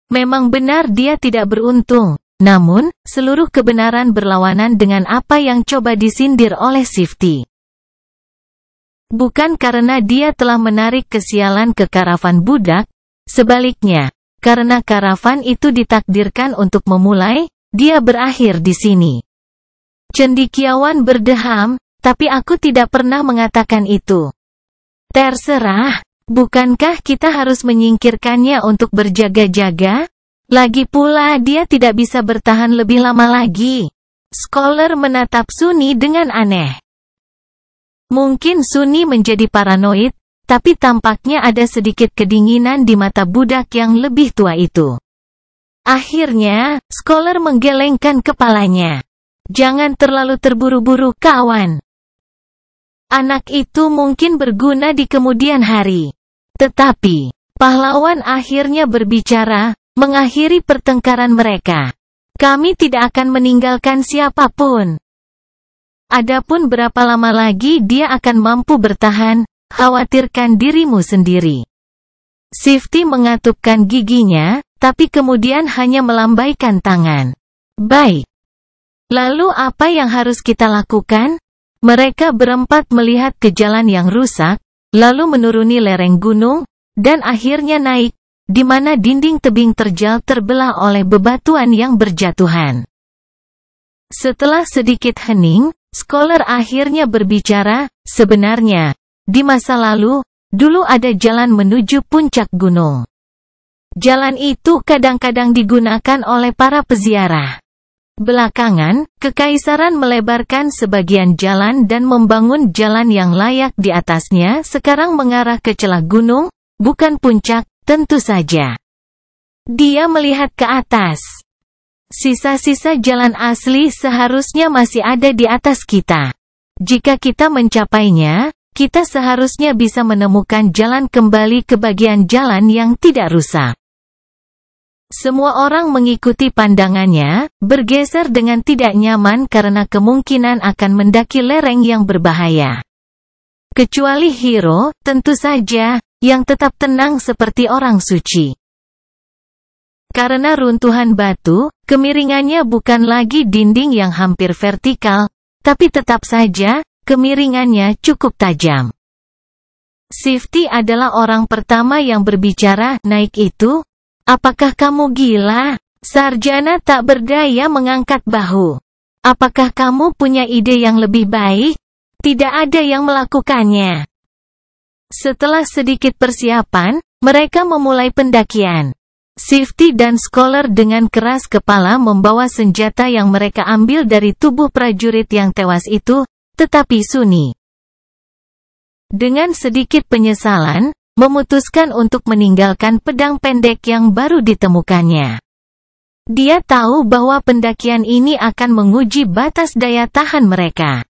Memang benar dia tidak beruntung, namun, seluruh kebenaran berlawanan dengan apa yang coba disindir oleh Sifty. Bukan karena dia telah menarik kesialan ke karavan budak, sebaliknya, karena karavan itu ditakdirkan untuk memulai, dia berakhir di sini. Cendekiawan berdeham, tapi aku tidak pernah mengatakan itu. Terserah, bukankah kita harus menyingkirkannya untuk berjaga-jaga? Lagi pula dia tidak bisa bertahan lebih lama lagi. Scholar menatap Sunni dengan aneh. Mungkin Sunni menjadi paranoid, tapi tampaknya ada sedikit kedinginan di mata budak yang lebih tua itu. Akhirnya, Scholar menggelengkan kepalanya. Jangan terlalu terburu-buru, kawan. Anak itu mungkin berguna di kemudian hari. Tetapi, pahlawan akhirnya berbicara, mengakhiri pertengkaran mereka. Kami tidak akan meninggalkan siapapun. Adapun berapa lama lagi dia akan mampu bertahan, khawatirkan dirimu sendiri. Sifty mengatupkan giginya, tapi kemudian hanya melambaikan tangan. Baik. Lalu apa yang harus kita lakukan? Mereka berempat melihat ke jalan yang rusak, lalu menuruni lereng gunung, dan akhirnya naik, di mana dinding tebing terjal terbelah oleh bebatuan yang berjatuhan. Setelah sedikit hening, Scholar akhirnya berbicara, sebenarnya, di masa lalu, dulu ada jalan menuju puncak gunung. Jalan itu kadang-kadang digunakan oleh para peziarah. Belakangan, kekaisaran melebarkan sebagian jalan dan membangun jalan yang layak di atasnya sekarang mengarah ke celah gunung, bukan puncak, tentu saja. Dia melihat ke atas. Sisa-sisa jalan asli seharusnya masih ada di atas kita. Jika kita mencapainya, kita seharusnya bisa menemukan jalan kembali ke bagian jalan yang tidak rusak. Semua orang mengikuti pandangannya, bergeser dengan tidak nyaman karena kemungkinan akan mendaki lereng yang berbahaya. Kecuali Hiro, tentu saja, yang tetap tenang seperti orang suci. Karena runtuhan batu, kemiringannya bukan lagi dinding yang hampir vertikal, tapi tetap saja, kemiringannya cukup tajam. Shifty adalah orang pertama yang berbicara, naik itu? Apakah kamu gila? Sarjana tak berdaya mengangkat bahu. Apakah kamu punya ide yang lebih baik? Tidak ada yang melakukannya. Setelah sedikit persiapan, mereka memulai pendakian. Shifty dan Scholar dengan keras kepala membawa senjata yang mereka ambil dari tubuh prajurit yang tewas itu, tetapi Sunny, dengan sedikit penyesalan, memutuskan untuk meninggalkan pedang pendek yang baru ditemukannya. Dia tahu bahwa pendakian ini akan menguji batas daya tahan mereka.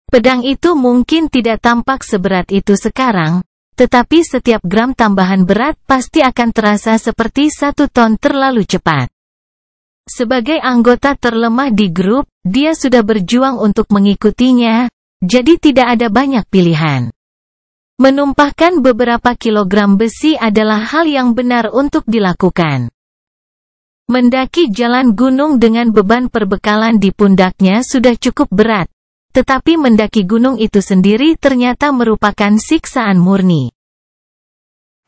Pedang itu mungkin tidak tampak seberat itu sekarang, tetapi setiap gram tambahan berat pasti akan terasa seperti 1 ton terlalu cepat. Sebagai anggota terlemah di grup, dia sudah berjuang untuk mengikutinya, jadi tidak ada banyak pilihan. Menumpahkan beberapa kilogram besi adalah hal yang benar untuk dilakukan. Mendaki jalan gunung dengan beban perbekalan di pundaknya sudah cukup berat, tetapi mendaki gunung itu sendiri ternyata merupakan siksaan murni.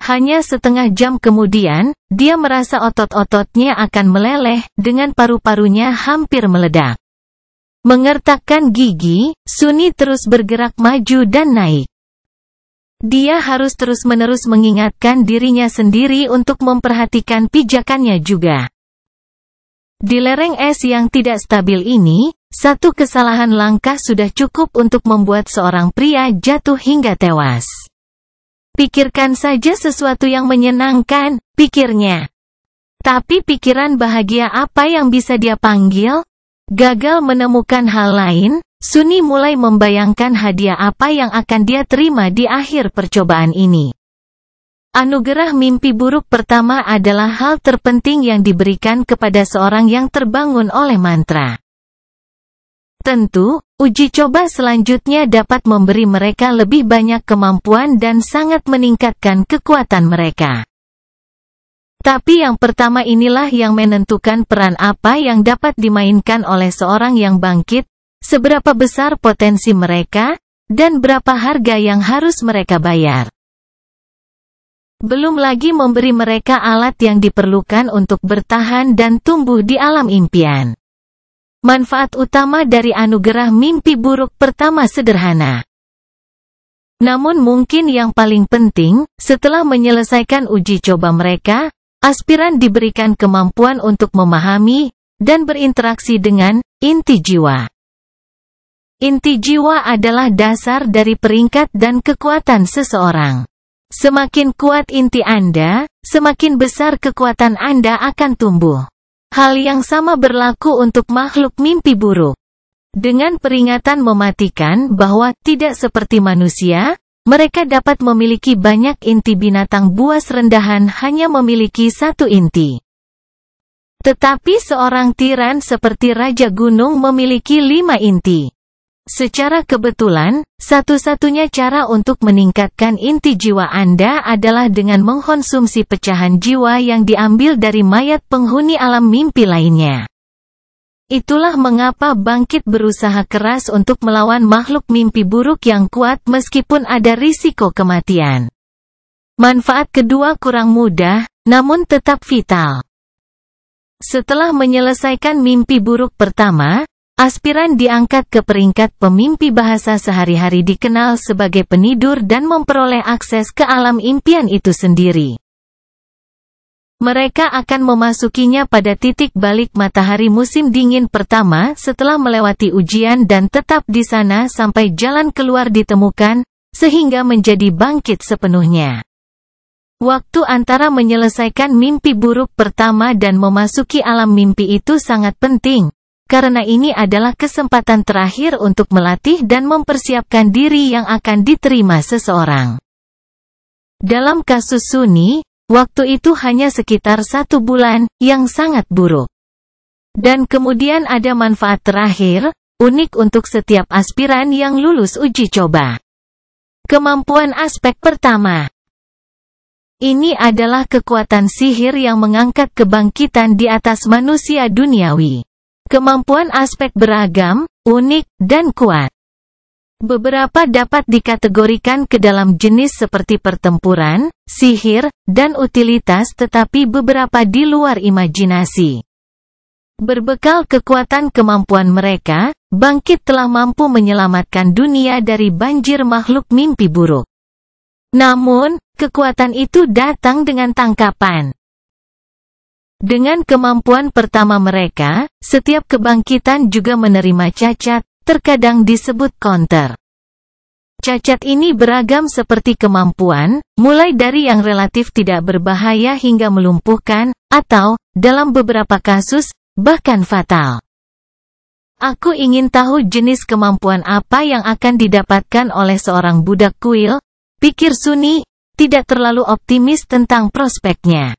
Hanya setengah jam kemudian, dia merasa otot-ototnya akan meleleh, dengan paru-parunya hampir meledak. Mengertakkan gigi, Sunny terus bergerak maju dan naik. Dia harus terus-menerus mengingatkan dirinya sendiri untuk memperhatikan pijakannya juga. Di lereng es yang tidak stabil ini, satu kesalahan langkah sudah cukup untuk membuat seorang pria jatuh hingga tewas. Pikirkan saja sesuatu yang menyenangkan, pikirnya. Tapi pikiran bahagia apa yang bisa dia panggil? Gagal menemukan hal lain, Sunny mulai membayangkan hadiah apa yang akan dia terima di akhir percobaan ini. Anugerah mimpi buruk pertama adalah hal terpenting yang diberikan kepada seorang yang terbangun oleh mantra. Tentu, uji coba selanjutnya dapat memberi mereka lebih banyak kemampuan dan sangat meningkatkan kekuatan mereka. Tapi yang pertama inilah yang menentukan peran apa yang dapat dimainkan oleh seorang yang bangkit, seberapa besar potensi mereka, dan berapa harga yang harus mereka bayar. Belum lagi memberi mereka alat yang diperlukan untuk bertahan dan tumbuh di alam impian. Manfaat utama dari anugerah mimpi buruk pertama sederhana. Namun mungkin yang paling penting, setelah menyelesaikan uji coba mereka, aspiran diberikan kemampuan untuk memahami, dan berinteraksi dengan, inti jiwa. Inti jiwa adalah dasar dari peringkat dan kekuatan seseorang. Semakin kuat inti Anda, semakin besar kekuatan Anda akan tumbuh. Hal yang sama berlaku untuk makhluk mimpi buruk. Dengan peringatan mematikan bahwa tidak seperti manusia, mereka dapat memiliki banyak inti. Binatang buas rendahan hanya memiliki 1 inti. Tetapi seorang tiran seperti Raja Gunung memiliki 5 inti. Secara kebetulan, satu-satunya cara untuk meningkatkan inti jiwa Anda adalah dengan mengkonsumsi pecahan jiwa yang diambil dari mayat penghuni alam mimpi lainnya. Itulah mengapa bangkit berusaha keras untuk melawan makhluk mimpi buruk yang kuat meskipun ada risiko kematian. Manfaat kedua kurang mudah, namun tetap vital. Setelah menyelesaikan mimpi buruk pertama, aspiran diangkat ke peringkat pemimpi. Bahasa sehari-hari dikenal sebagai penidur dan memperoleh akses ke alam impian itu sendiri. Mereka akan memasukinya pada titik balik matahari musim dingin pertama setelah melewati ujian dan tetap di sana sampai jalan keluar ditemukan, sehingga menjadi bangkit sepenuhnya. Waktu antara menyelesaikan mimpi buruk pertama dan memasuki alam mimpi itu sangat penting, karena ini adalah kesempatan terakhir untuk melatih dan mempersiapkan diri yang akan diterima seseorang. Dalam kasus Sunni, waktu itu hanya sekitar 1 bulan, yang sangat buruk. Dan kemudian ada manfaat terakhir, unik untuk setiap aspiran yang lulus uji coba. Kemampuan aspek pertama. Ini adalah kekuatan sihir yang mengangkat kebangkitan di atas manusia duniawi. Kemampuan aspek beragam, unik, dan kuat. Beberapa dapat dikategorikan ke dalam jenis seperti pertempuran, sihir, dan utilitas, tetapi beberapa di luar imajinasi. Berbekal kekuatan kemampuan mereka, bangkit telah mampu menyelamatkan dunia dari banjir makhluk mimpi buruk. Namun, kekuatan itu datang dengan tangkapan. Dengan kemampuan pertama mereka, setiap kebangkitan juga menerima cacat, terkadang disebut counter. Cacat ini beragam seperti kemampuan, mulai dari yang relatif tidak berbahaya hingga melumpuhkan, atau, dalam beberapa kasus, bahkan fatal. Aku ingin tahu jenis kemampuan apa yang akan didapatkan oleh seorang budak kuil, pikir Sunni, tidak terlalu optimis tentang prospeknya.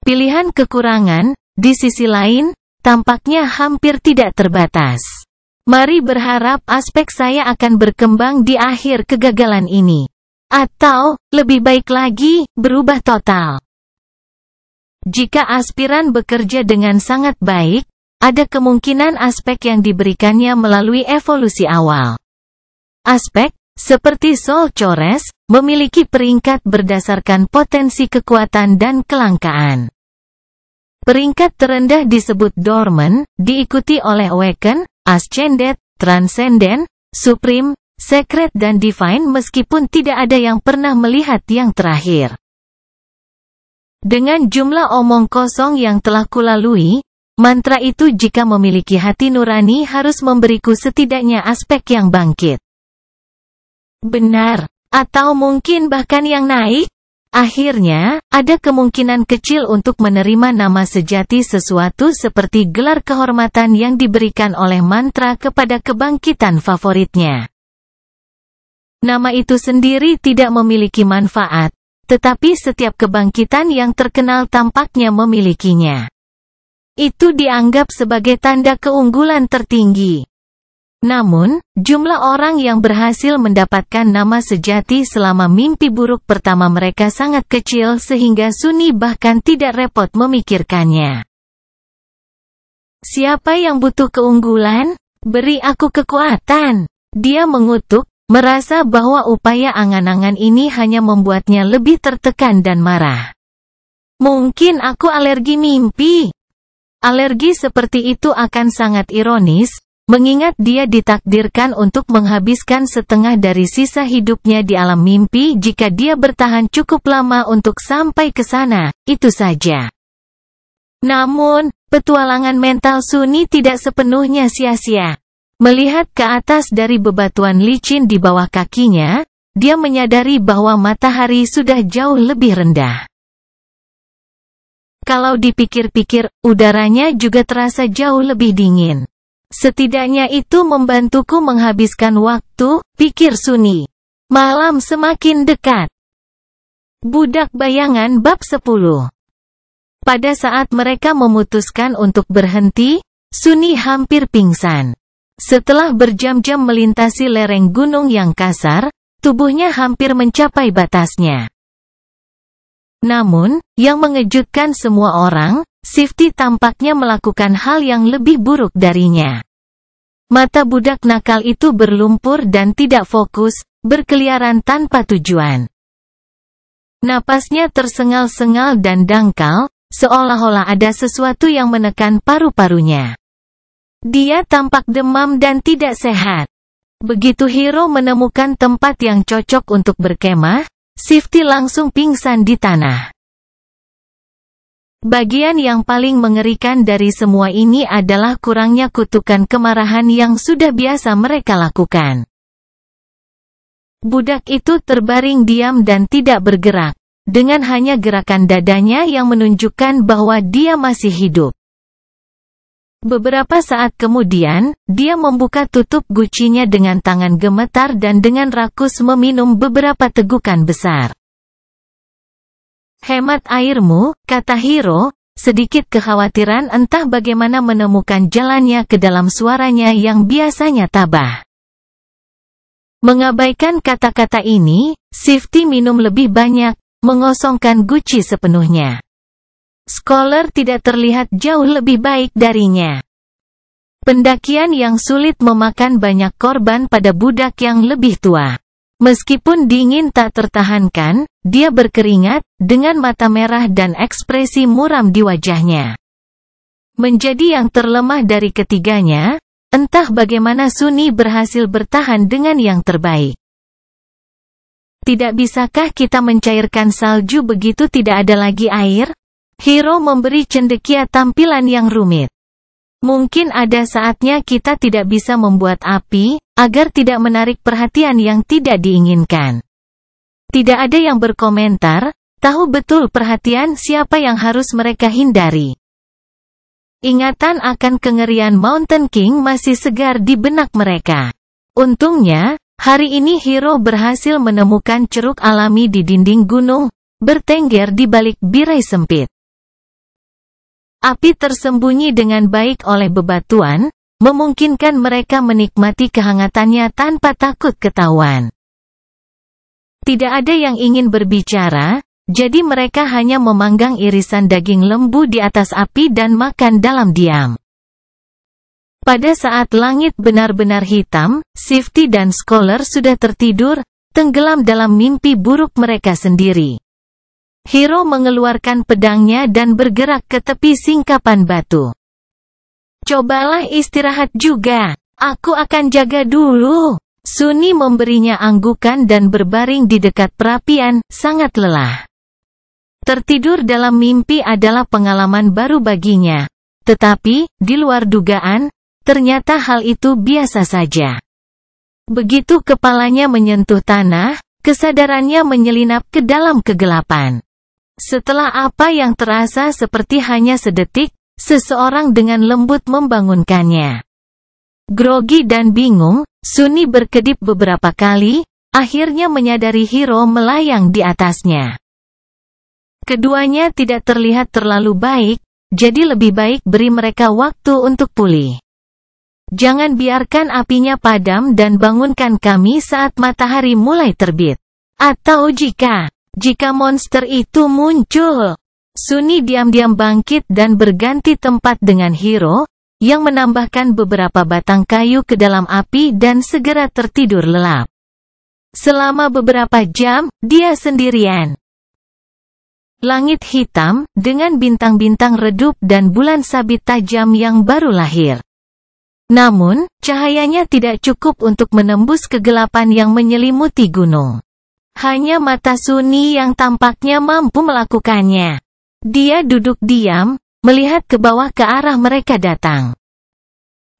Pilihan kekurangan, di sisi lain, tampaknya hampir tidak terbatas. Mari berharap aspek saya akan berkembang di akhir kegagalan ini. Atau, lebih baik lagi, berubah total. Jika aspiran bekerja dengan sangat baik, ada kemungkinan aspek yang diberikannya melalui evolusi awal. Aspek, seperti Sol Chores, memiliki peringkat berdasarkan potensi kekuatan dan kelangkaan. Peringkat terendah disebut Dormant, diikuti oleh Awaken, Ascended, Transcendent, Supreme, Secret dan Divine meskipun tidak ada yang pernah melihat yang terakhir. Dengan jumlah omong kosong yang telah kulalui, mantra itu jika memiliki hati nurani harus memberiku setidaknya aspek yang bangkit. Benar, atau mungkin bahkan yang naik? Akhirnya, ada kemungkinan kecil untuk menerima nama sejati sesuatu seperti gelar kehormatan yang diberikan oleh mantra kepada kebangkitan favoritnya. Nama itu sendiri tidak memiliki manfaat, tetapi setiap kebangkitan yang terkenal tampaknya memilikinya. Itu dianggap sebagai tanda keunggulan tertinggi. Namun, jumlah orang yang berhasil mendapatkan nama sejati selama mimpi buruk pertama mereka sangat kecil sehingga Sunni bahkan tidak repot memikirkannya. Siapa yang butuh keunggulan? Beri aku kekuatan. Dia mengutuk, merasa bahwa upaya angan-angan ini hanya membuatnya lebih tertekan dan marah. Mungkin aku alergi mimpi. Alergi seperti itu akan sangat ironis, mengingat dia ditakdirkan untuk menghabiskan setengah dari sisa hidupnya di alam mimpi jika dia bertahan cukup lama untuk sampai ke sana, itu saja. Namun, petualangan mental Sunni tidak sepenuhnya sia-sia. Melihat ke atas dari bebatuan licin di bawah kakinya, dia menyadari bahwa matahari sudah jauh lebih rendah. Kalau dipikir-pikir, udaranya juga terasa jauh lebih dingin. Setidaknya itu membantuku menghabiskan waktu, pikir Sunni. Malam semakin dekat. Budak Bayangan bab 10. Pada saat mereka memutuskan untuk berhenti, Sunni hampir pingsan. Setelah berjam-jam melintasi lereng gunung yang kasar, tubuhnya hampir mencapai batasnya. Namun, yang mengejutkan semua orang, Shifty tampaknya melakukan hal yang lebih buruk darinya. Mata budak nakal itu berlumpur dan tidak fokus, berkeliaran tanpa tujuan. Napasnya tersengal-sengal dan dangkal, seolah-olah ada sesuatu yang menekan paru-parunya. Dia tampak demam dan tidak sehat. Begitu Hiro menemukan tempat yang cocok untuk berkemah, Shifty langsung pingsan di tanah. Bagian yang paling mengerikan dari semua ini adalah kurangnya kutukan kemarahan yang sudah biasa mereka lakukan. Budak itu terbaring diam dan tidak bergerak, dengan hanya gerakan dadanya yang menunjukkan bahwa dia masih hidup. Beberapa saat kemudian, dia membuka tutup gucinya dengan tangan gemetar dan dengan rakus meminum beberapa tegukan besar. Hemat airmu, kata Hiro, sedikit kekhawatiran entah bagaimana menemukan jalannya ke dalam suaranya yang biasanya tabah. Mengabaikan kata-kata ini, Shifty minum lebih banyak, mengosongkan guci sepenuhnya. Scholar tidak terlihat jauh lebih baik darinya. Pendakian yang sulit memakan banyak korban pada budak yang lebih tua. Meskipun dingin tak tertahankan, dia berkeringat, dengan mata merah dan ekspresi muram di wajahnya. Menjadi yang terlemah dari ketiganya, entah bagaimana Sunny berhasil bertahan dengan yang terbaik. Tidak bisakah kita mencairkan salju begitu tidak ada lagi air? Hiro memberi cendekia tampilan yang rumit. Mungkin ada saatnya kita tidak bisa membuat api, agar tidak menarik perhatian yang tidak diinginkan. Tidak ada yang berkomentar, tahu betul perhatian siapa yang harus mereka hindari. Ingatan akan kengerian Mountain King masih segar di benak mereka. Untungnya, hari ini Hiro berhasil menemukan ceruk alami di dinding gunung, bertengger di balik birai sempit. Api tersembunyi dengan baik oleh bebatuan, memungkinkan mereka menikmati kehangatannya tanpa takut ketahuan. Tidak ada yang ingin berbicara, jadi mereka hanya memanggang irisan daging lembu di atas api dan makan dalam diam. Pada saat langit benar-benar hitam, Shifty dan Scholar sudah tertidur, tenggelam dalam mimpi buruk mereka sendiri. Hiro mengeluarkan pedangnya dan bergerak ke tepi singkapan batu. Cobalah istirahat juga, aku akan jaga dulu. Sunny memberinya anggukan dan berbaring di dekat perapian, sangat lelah. Tertidur dalam mimpi adalah pengalaman baru baginya. Tetapi, di luar dugaan, ternyata hal itu biasa saja. Begitu kepalanya menyentuh tanah, kesadarannya menyelinap ke dalam kegelapan. Setelah apa yang terasa seperti hanya sedetik, seseorang dengan lembut membangunkannya. Grogi dan bingung, Sunny berkedip beberapa kali, akhirnya menyadari Hiro melayang di atasnya. Keduanya tidak terlihat terlalu baik, jadi lebih baik beri mereka waktu untuk pulih. Jangan biarkan apinya padam dan bangunkan kami saat matahari mulai terbit. Atau jika monster itu muncul. Sunny diam-diam bangkit dan berganti tempat dengan Hiro, yang menambahkan beberapa batang kayu ke dalam api dan segera tertidur lelap. Selama beberapa jam, dia sendirian. Langit hitam, dengan bintang-bintang redup dan bulan sabit tajam yang baru lahir. Namun, cahayanya tidak cukup untuk menembus kegelapan yang menyelimuti gunung. Hanya mata Sunny yang tampaknya mampu melakukannya. Dia duduk diam, melihat ke bawah ke arah mereka datang.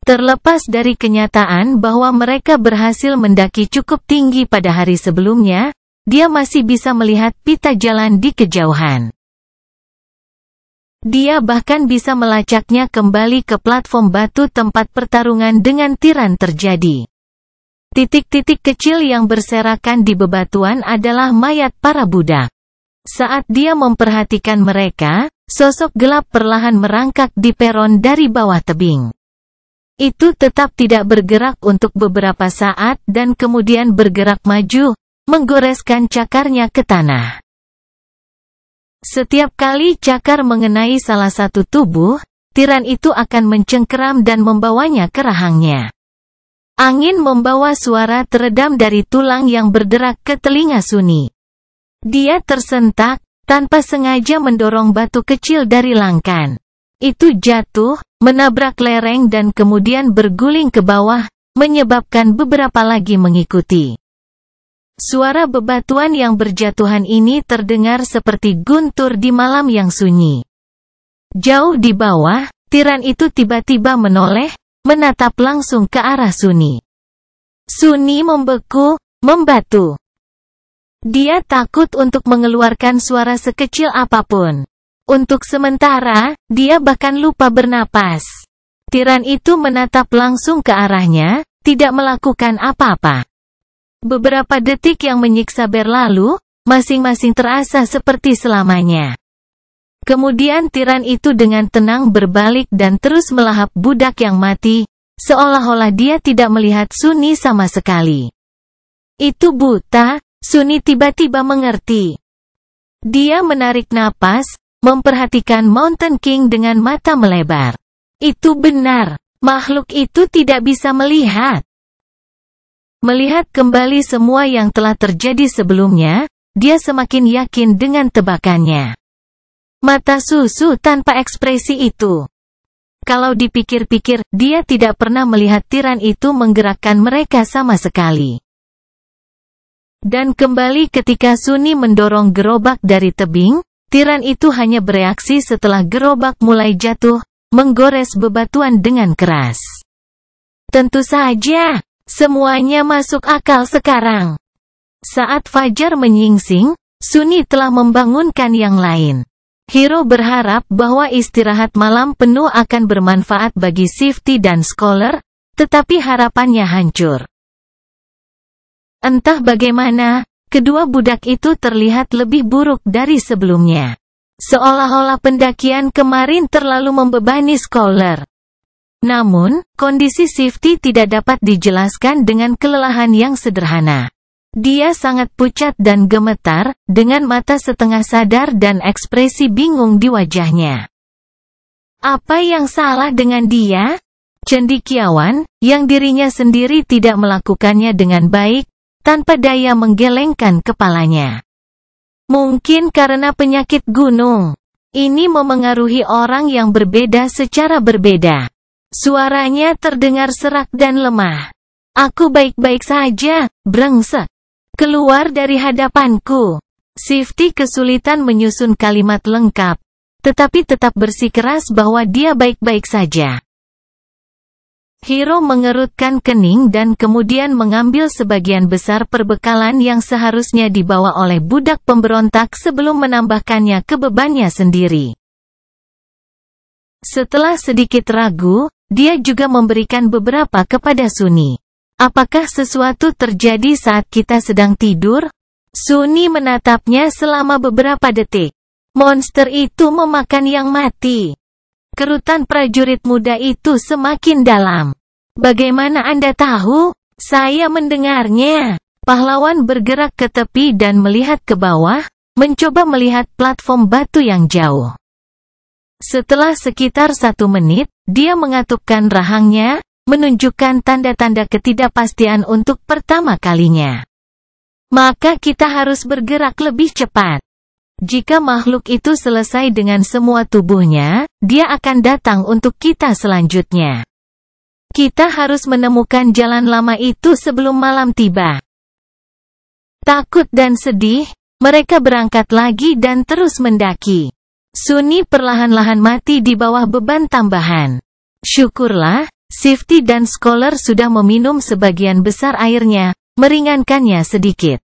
Terlepas dari kenyataan bahwa mereka berhasil mendaki cukup tinggi pada hari sebelumnya, dia masih bisa melihat pita jalan di kejauhan. Dia bahkan bisa melacaknya kembali ke platform batu tempat pertarungan dengan tiran terjadi. Titik-titik kecil yang berserakan di bebatuan adalah mayat para budak. Saat dia memperhatikan mereka, sosok gelap perlahan merangkak di peron dari bawah tebing. Itu tetap tidak bergerak untuk beberapa saat dan kemudian bergerak maju, menggoreskan cakarnya ke tanah. Setiap kali cakar mengenai salah satu tubuh, tiran itu akan mencengkeram dan membawanya ke rahangnya. Angin membawa suara teredam dari tulang yang berderak ke telinga Sunny. Dia tersentak, tanpa sengaja mendorong batu kecil dari langkan. Itu jatuh, menabrak lereng dan kemudian berguling ke bawah, menyebabkan beberapa lagi mengikuti. Suara bebatuan yang berjatuhan ini terdengar seperti guntur di malam yang sunyi. Jauh di bawah, tiran itu tiba-tiba menoleh, menatap langsung ke arah Sunny. Sunny membeku, membatu. Dia takut untuk mengeluarkan suara sekecil apapun. Untuk sementara, dia bahkan lupa bernapas. Tiran itu menatap langsung ke arahnya, tidak melakukan apa-apa. Beberapa detik yang menyiksa berlalu, masing-masing terasa seperti selamanya. Kemudian tiran itu dengan tenang berbalik dan terus melahap budak yang mati, seolah-olah dia tidak melihat Sunny sama sekali. Itu buta, Sunny tiba-tiba mengerti. Dia menarik napas, memperhatikan Mountain King dengan mata melebar. Itu benar, makhluk itu tidak bisa melihat. Melihat kembali semua yang telah terjadi sebelumnya, dia semakin yakin dengan tebakannya. Mata susu tanpa ekspresi itu. Kalau dipikir-pikir, dia tidak pernah melihat tiran itu menggerakkan mereka sama sekali. Dan kembali ketika Sunny mendorong gerobak dari tebing, tiran itu hanya bereaksi setelah gerobak mulai jatuh, menggores bebatuan dengan keras. Tentu saja, semuanya masuk akal sekarang. Saat fajar menyingsing, Sunny telah membangunkan yang lain. Hiro berharap bahwa istirahat malam penuh akan bermanfaat bagi Sifty dan Scholar, tetapi harapannya hancur. Entah bagaimana, kedua budak itu terlihat lebih buruk dari sebelumnya. Seolah-olah pendakian kemarin terlalu membebani Scholar. Namun, kondisi Sifty tidak dapat dijelaskan dengan kelelahan yang sederhana. Dia sangat pucat dan gemetar, dengan mata setengah sadar dan ekspresi bingung di wajahnya. Apa yang salah dengan dia? Cendekiawan, yang dirinya sendiri tidak melakukannya dengan baik, tanpa daya menggelengkan kepalanya. Mungkin karena penyakit gunung. Ini memengaruhi orang yang berbeda secara berbeda. Suaranya terdengar serak dan lemah. Aku baik-baik saja, brengsek. Keluar dari hadapanku. Sifty kesulitan menyusun kalimat lengkap, tetapi tetap bersikeras bahwa dia baik-baik saja. Hiro mengerutkan kening dan kemudian mengambil sebagian besar perbekalan yang seharusnya dibawa oleh budak pemberontak sebelum menambahkannya ke bebannya sendiri. Setelah sedikit ragu, dia juga memberikan beberapa kepada Sunny. Apakah sesuatu terjadi saat kita sedang tidur? Sunny menatapnya selama beberapa detik. Monster itu memakan yang mati. Kerutan prajurit muda itu semakin dalam. Bagaimana Anda tahu? Saya mendengarnya. Pahlawan bergerak ke tepi dan melihat ke bawah, mencoba melihat platform batu yang jauh. Setelah sekitar 1 menit, dia mengatupkan rahangnya, menunjukkan tanda-tanda ketidakpastian untuk pertama kalinya. Maka kita harus bergerak lebih cepat. Jika makhluk itu selesai dengan semua tubuhnya, dia akan datang untuk kita selanjutnya. Kita harus menemukan jalan lama itu sebelum malam tiba. Takut dan sedih, mereka berangkat lagi dan terus mendaki. Sunny perlahan-lahan mati di bawah beban tambahan. Syukurlah, Sifty dan Scholar sudah meminum sebagian besar airnya, meringankannya sedikit.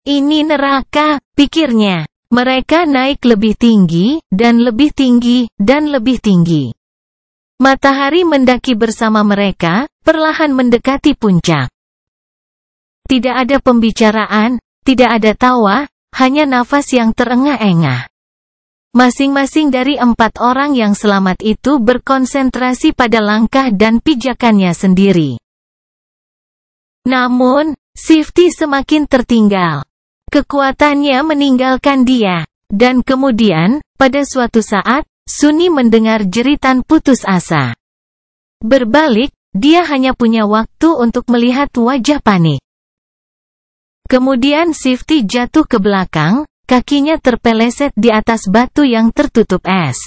Ini neraka, pikirnya. Mereka naik lebih tinggi, dan lebih tinggi, dan lebih tinggi. Matahari mendaki bersama mereka, perlahan mendekati puncak. Tidak ada pembicaraan, tidak ada tawa, hanya nafas yang terengah-engah. Masing-masing dari 4 orang yang selamat itu berkonsentrasi pada langkah dan pijakannya sendiri. Namun, Sifty semakin tertinggal. Kekuatannya meninggalkan dia. Dan kemudian, pada suatu saat, Sunny mendengar jeritan putus asa. Berbalik, dia hanya punya waktu untuk melihat wajah panik. Kemudian Sifty jatuh ke belakang, kakinya terpeleset di atas batu yang tertutup es.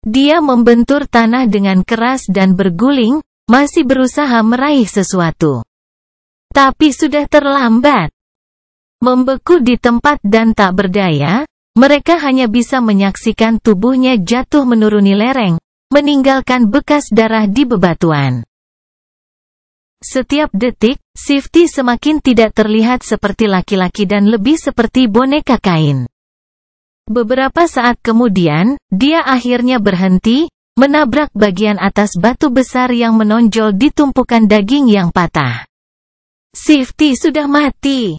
Dia membentur tanah dengan keras dan berguling, masih berusaha meraih sesuatu. Tapi sudah terlambat. Membeku di tempat dan tak berdaya, mereka hanya bisa menyaksikan tubuhnya jatuh menuruni lereng, meninggalkan bekas darah di bebatuan. Setiap detik, Shifty semakin tidak terlihat seperti laki-laki dan lebih seperti boneka kain. Beberapa saat kemudian, dia akhirnya berhenti, menabrak bagian atas batu besar yang menonjol di tumpukan daging yang patah. Shifty sudah mati.